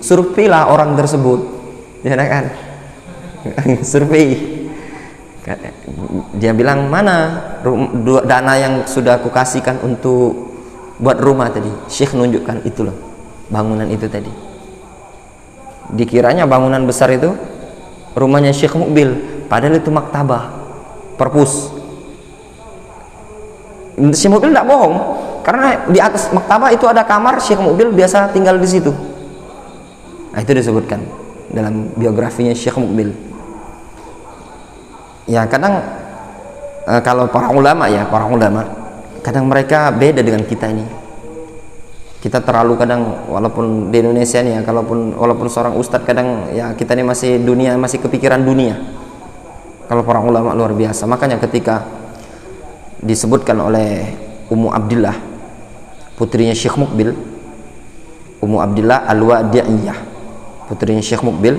Surveilah orang tersebut, ya kan? Survei. Dia bilang, mana dana yang sudah aku kasihkan untuk buat rumah tadi? Syekh nunjukkan, itu loh bangunan itu tadi. Dikiranya bangunan besar itu rumahnya Syekh Mukbil, padahal itu maktabah, perpus. Syekh Mukbil tidak bohong, karena di atas maktabah itu ada kamar Syekh Mukbil biasa tinggal di situ. Nah, itu disebutkan dalam biografinya Syekh Mukbil. Ya, kadang kalau para ulama kadang mereka beda dengan kita ini. Kita terlalu kadang, walaupun di Indonesia nih ya, walaupun seorang ustadz kadang ya kita ini masih kepikiran dunia. Kalau para ulama luar biasa. Makanya ketika disebutkan oleh Ummu Abdillah, putrinya Syekh Mukbil, Ummu Abdillah Al-Wadi'iyah, putrinya Syekh Mukbil,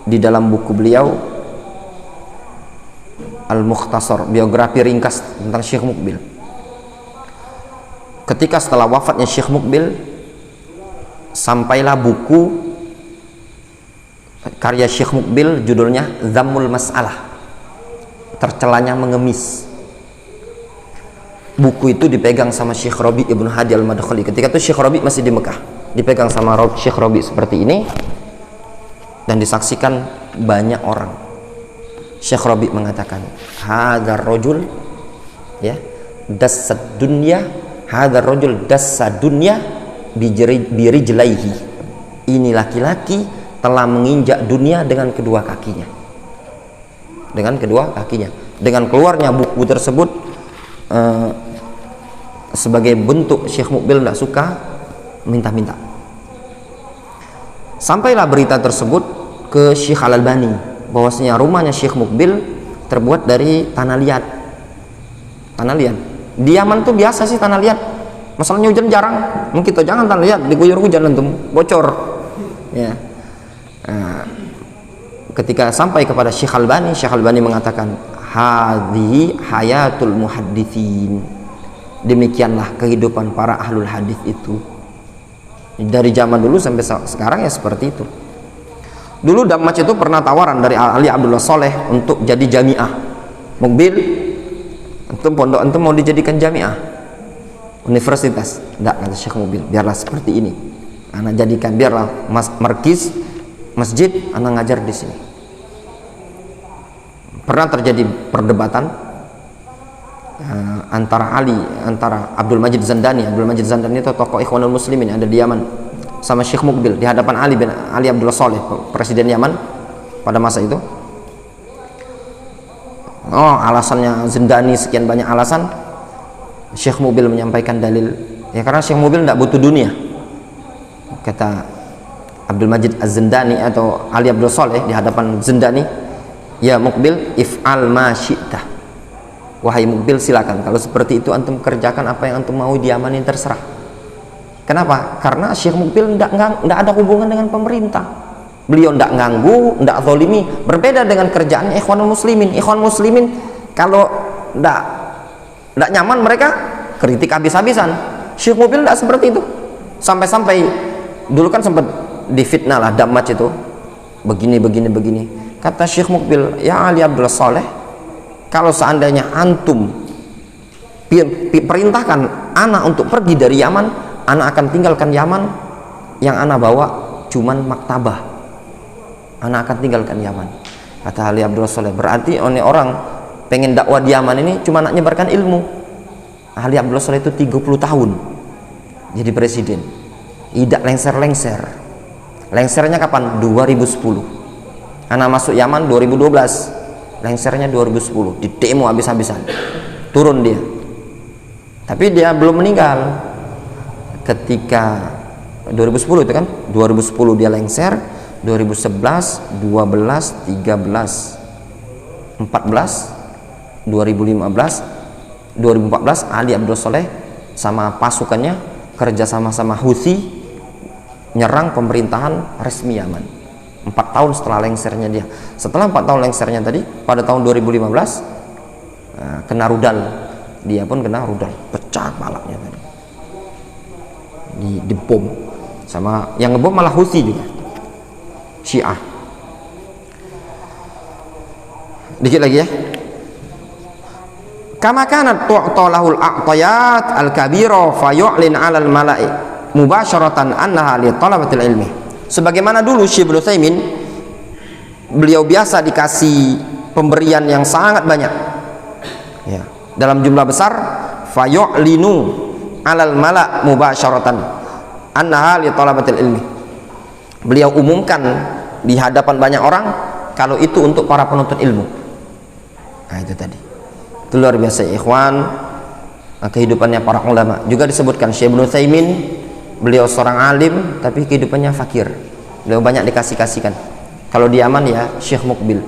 di dalam buku beliau Al-Mukhtasar, biografi ringkas tentang Syekh Mukbil, ketika setelah wafatnya Syekh Mukbil, sampailah buku karya Syekh Mukbil, judulnya Dhammul Mas'alah, tercelanya mengemis. Buku itu dipegang sama Syekh Rabi' Ibn Hadi Al-Madkhali. Ketika itu Syekh Rabi' masih di Mekah, dipegang sama Syekh Rabi' seperti ini dan disaksikan banyak orang. Syekh Rabi' mengatakan, hadzal rajul ya dassad dunya, hadzal rajul dassad dunya birijlaihi. Ini laki-laki telah menginjak dunia dengan kedua kakinya. Dengan kedua kakinya. Dengan keluarnya buku tersebut, sebagai bentuk Syekh Mukbil tidak suka, minta-minta. Sampailah berita tersebut ke Syekh Al-Albani bahwasanya rumahnya Syekh Mukbil terbuat dari tanah liat. Tanah liat di Yaman tuh biasa sih tanah liat, masalahnya hujan jarang. Mungkin kita jangan tanah liat diguyur hujan antum bocor ya. Ketika sampai kepada Syekh Al-Albani, Syekh Al-Albani mengatakan, hadhihi hayatul muhaddithin, demikianlah kehidupan para ahlul hadis itu. Dari zaman dulu sampai sekarang ya seperti itu. Dulu Damaj itu pernah tawaran dari Ali Abdullah Soleh untuk jadi jamiah. Mukbil, antum pondok antum mau dijadikan jamiah, universitas. Tidak, kata Syekh Mukbil, biarlah seperti ini. Anak jadikan, biarlah markis masjid, anak ngajar di sini. Pernah terjadi perdebatan antara Abdul Majid Zandani. Abdul Majid Zandani itu tokoh Ikhwanul Muslimin yang ada di Yaman, sama Syekh Mukbil di hadapan Ali Abdullah Soleh, presiden Yaman pada masa itu. Alasannya Zandani sekian banyak alasan. Syekh Mukbil menyampaikan dalil, ya karena Syekh Mukbil tidak butuh dunia. Kata Abdul Majid Az-Zandani atau Ali Abdullah Soleh di hadapan Zandani, ya Mukbil, if'al ma syi'tah. Wahai Mukbil, silakan, kalau seperti itu antum kerjakan apa yang antum mau di Yaman, ini terserah. Kenapa? Karena Syekh Mukbil tidak ada hubungan dengan pemerintah. Beliau tidak ganggu, tidak zalimi. Berbeda dengan kerjaannya Ikhwanul Muslimin. Ikhwan Muslimin kalau tidak nyaman mereka kritik habis-habisan. Syekh Mukbil tidak seperti itu. Sampai-sampai dulu kan sempat difitnah lah Damaj itu, begini. Kata Syekh Mukbil, ya Ali Abdullah Soleh, kalau seandainya antum perintahkan anak untuk pergi dari Yaman, anak akan tinggalkan Yaman. Yang anak bawa cuman maktabah, anak akan tinggalkan Yaman. Kata Ali Abdullah Soleh, berarti orang pengen dakwah di Yaman ini cuma nak nyebarkan ilmu. Ali Abdullah Soleh itu 30 tahun jadi presiden, tidak lengser. Lengsernya kapan? 2010. Anak masuk Yaman 2012, lengsernya 2010, di demo habis-habisan, turun dia. Tapi dia belum meninggal. Ketika 2010 itu kan, 2010 dia lengser, 2011, 12, 13, 14, 2015, 2014 Ali Abdul Soleh sama pasukannya kerja sama Houthi nyerang pemerintahan resmi Yaman. 4 tahun setelah lengsernya dia. Setelah 4 tahun lengsernya tadi, pada tahun 2015 kena rudal. Dia pun kena rudal, pecah kepalanya tadi. Dibom sama yang ngebom malah Houthi juga, Syiah. Dikit lagi ya. Kama kanat tu'talahul a'tayat al-kabira fa yu'lin 'alal mala'i mubasyaratan annaha li talabatil ilmi. Sebagaimana dulu Syekh Ibnu Utsaimin, beliau biasa dikasih pemberian yang sangat banyak ya, dalam jumlah besar, fa yu'linu 'alal mala' mubasyaratan annaha li talabatil ilmi. Beliau umumkan di hadapan banyak orang kalau itu untuk para penuntut ilmu. Nah itu tadi, itu luar biasa ikhwan, kehidupannya para ulama. Juga disebutkan Syekh Ibnu Utsaimin, beliau seorang alim tapi kehidupannya fakir. Beliau banyak dikasih-kasihkan. Kalau di Yaman ya Syekh Mukbil.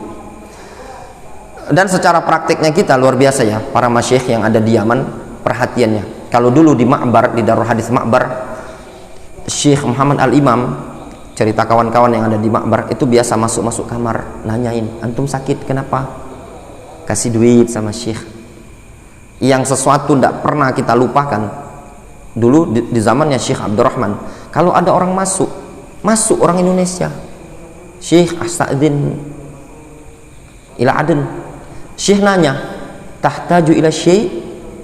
Dan secara praktiknya kita luar biasa ya, para masyayikh yang ada di Yaman, perhatiannya. Kalau dulu di Ma'bar, di Darul Hadis Ma'bar, Syekh Muhammad Al-Imam, cerita kawan-kawan yang ada di Ma'bar, itu biasa masuk kamar nanyain, antum sakit kenapa? Kasih duit sama Syekh. Yang sesuatu tidak pernah kita lupakan, Dulu di zamannya Syekh Abdurrahman, kalau ada orang masuk orang Indonesia, Syekh Astadzin ila Aden, Syekh nanya, tahtaju ila Syekh,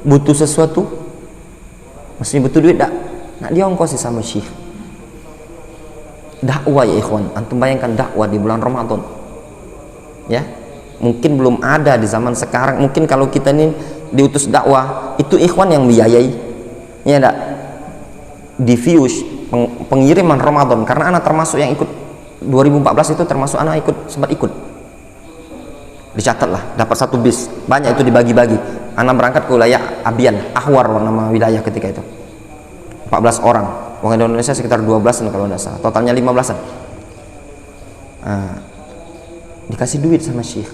butuh sesuatu, maksudnya butuh duit tak? Nak diongkosi sama Syekh. Dakwah ya ikhwan, antum bayangkan dakwah di bulan Ramadan, ya, mungkin belum ada di zaman sekarang. Mungkin kalau kita ini diutus dakwah, itu ikhwan yang biayai, ya enggak, diffuse pengiriman Ramadan, karena anak termasuk yang ikut 2014 itu, termasuk anak sempat ikut, dicatatlah, dapat 1 bis, banyak itu dibagi-bagi. Anak berangkat ke wilayah Abian, Ahwar nama wilayah ketika itu, 14 orang, orang Indonesia sekitar 12an kalau tidak salah, totalnya 15an. Dikasih duit sama Syekh.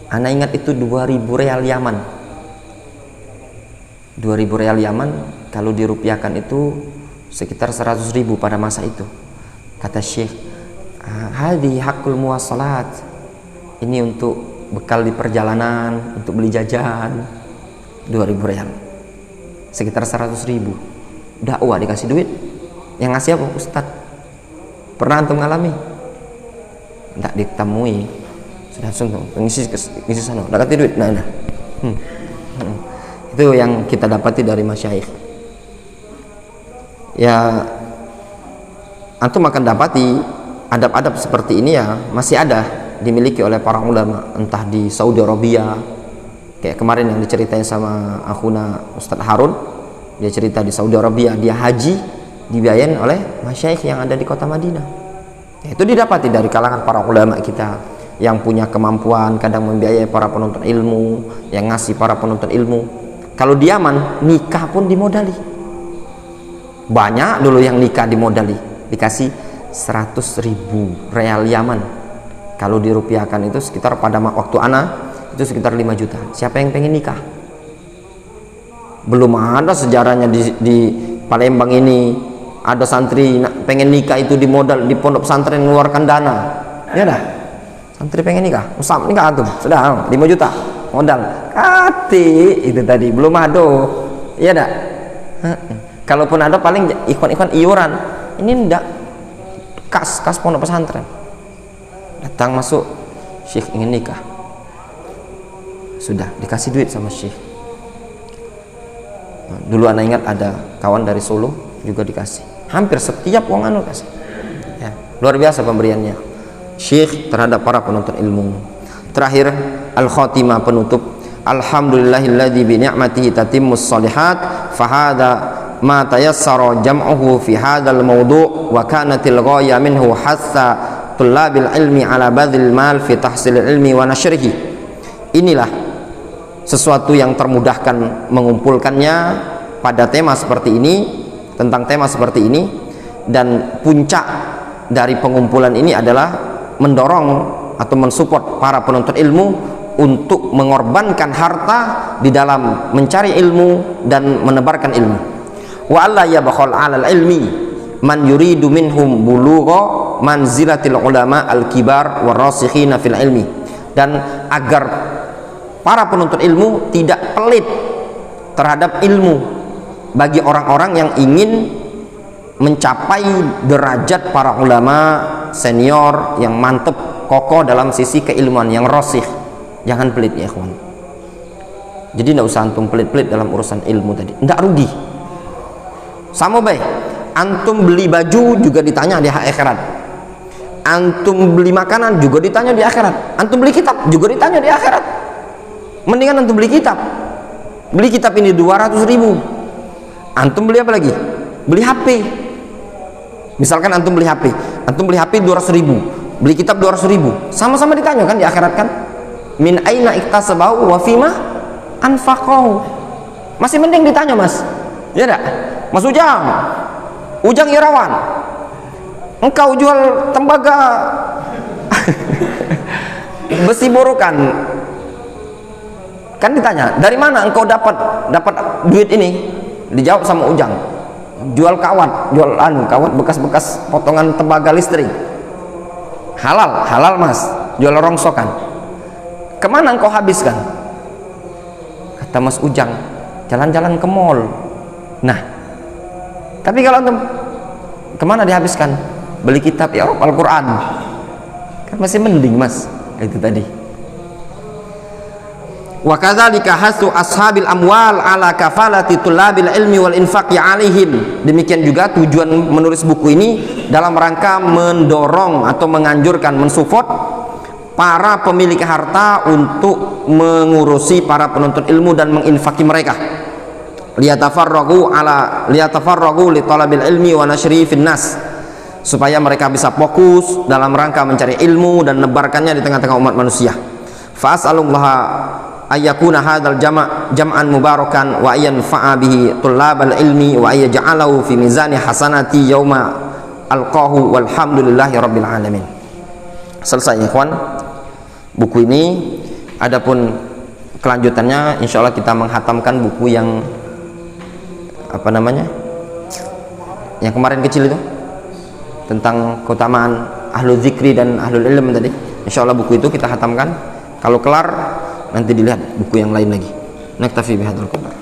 Anak ingat itu 2000 real Yaman. 2000 real Yaman kalau dirupiahkan itu sekitar 100.000 pada masa itu. Kata Syekh, hadi hakul muwasalat, ini untuk bekal di perjalanan, untuk beli jajan. 2000 real sekitar 100.000. Dakwah dikasih duit, yang ngasih apa? Ustadz. Pernah antum ngalami? Tidak ditemui, sudah langsung ngisi sana, udah kasih duit. Nah. Itu yang kita dapati dari masyayikh. Ya, antum akan dapati adab-adab seperti ini ya masih ada dimiliki oleh para ulama, entah di Saudi Arabia, kayak kemarin yang diceritain sama akhuna Ustadz Harun. Dia cerita di Saudi Arabia dia haji dibiayain oleh masyayikh yang ada di kota Madinah. Ya, itu didapati dari kalangan para ulama kita yang punya kemampuan kadang membiayai para penuntut ilmu, yang ngasih para penuntut ilmu. Kalau di Yaman nikah pun dimodali. Banyak dulu yang nikah dimodali, dikasih 100.000 real Yaman. Kalau dirupiahkan itu sekitar pada waktu anak itu sekitar 5 juta. Siapa yang pengen nikah? Belum ada sejarahnya di Palembang ini ada santri pengen nikah itu di modal di pondok pesantren mengeluarkan dana. Ya dah, santri pengen nikah, usap nikah tuh sudah 5 juta modal. Kati itu tadi belum ada. Ya dah. Kalaupun ada paling ikhwan-ikhwan iuran. Ini ndak kas pondok pesantren. Datang masuk, Syekh ingin nikah. Sudah dikasih duit sama Syekh. Dulu anak ingat ada kawan dari Solo juga dikasih, hampir setiap uang anu kasih ya, luar biasa pemberiannya Syekh terhadap para penuntut ilmu. Terakhir al-khatimah, penutup, alhamdulillahilladzi bi ni'matihi tatimmus shalihat fahada ma tayassara jam'uhu fi hadzal mawdu' wa kanatil ghaya minhu hatha tullabil ilmi ala badhil mal fi tahsilil ilmi wa nashrihi. Inilah sesuatu yang termudahkan mengumpulkannya pada tema seperti ini, tentang tema seperti ini, dan puncak dari pengumpulan ini adalah mendorong atau mensupport para penuntut ilmu untuk mengorbankan harta di dalam mencari ilmu dan menebarkan ilmu. Wa alla yabkhal 'alal ilmi man yuridu minhum bulugha manzilatil ulama al-kibar warasikhina fil ilmi, dan agar para penuntut ilmu tidak pelit terhadap ilmu bagi orang-orang yang ingin mencapai derajat para ulama senior yang mantep kokoh dalam sisi keilmuan yang rasikh. Jangan pelit ya ikhwan. Jadi tidak usah antum pelit-pelit dalam urusan ilmu tadi, tidak rugi. Sama baik antum beli baju juga ditanya di akhirat, antum beli makanan juga ditanya di akhirat, antum beli kitab juga ditanya di akhirat. Mendingan antum beli kitab. Beli kitab ini 200.000. Antum beli apa lagi? Beli HP. Misalkan antum beli HP 200.000, beli kitab 200.000. Sama-sama ditanya kan di akhirat kan? Min aina iktasabahu wa fima anfaqahu. Masih mending ditanya, Mas. Ya enggak? Mas Ujang Irawan. Engkau jual tembaga besi borokan. Kan ditanya, dari mana engkau dapat duit ini? Dijawab sama Ujang, jual kawat bekas-bekas potongan tembaga listrik. Halal Mas, jual rongsokan. Kemana engkau habiskan? Kata Mas Ujang, jalan-jalan ke mall. Nah, tapi kalau antum kemana dihabiskan? Beli kitab ya Al-Quran, kan masih mending mas, itu tadi. Wa kadzalika hasu ashabil amwal ala kafalati tullabil ilmi wal infaqi alaihim. Demikian juga tujuan menulis buku ini dalam rangka mendorong atau menganjurkan, mensupport para pemilik harta untuk mengurusi para penuntut ilmu dan menginfaki mereka. Liyatafarragu li talabil ilmi wa nashri finnas, supaya mereka bisa fokus dalam rangka mencari ilmu dan nebarkannya di tengah-tengah umat manusia. Fa'as'alullaha ayyakuna hadzal jam'an mubarakan wa yanfa'a bihi tullabal ilmi wa yaj'alahu fi mizani hasanati yauma alqahu walhamdulillahi rabbil alamin. Selesai ikhwan buku ini. Adapun kelanjutannya insyaallah kita menghatamkan buku yang apa namanya, yang kemarin kecil itu tentang keutamaan ahlu zikri dan ahlul ilm tadi. Insyaallah buku itu kita hatamkan. Kalau kelar nanti dilihat buku yang lain lagi. Naktafi bihadzal qadar.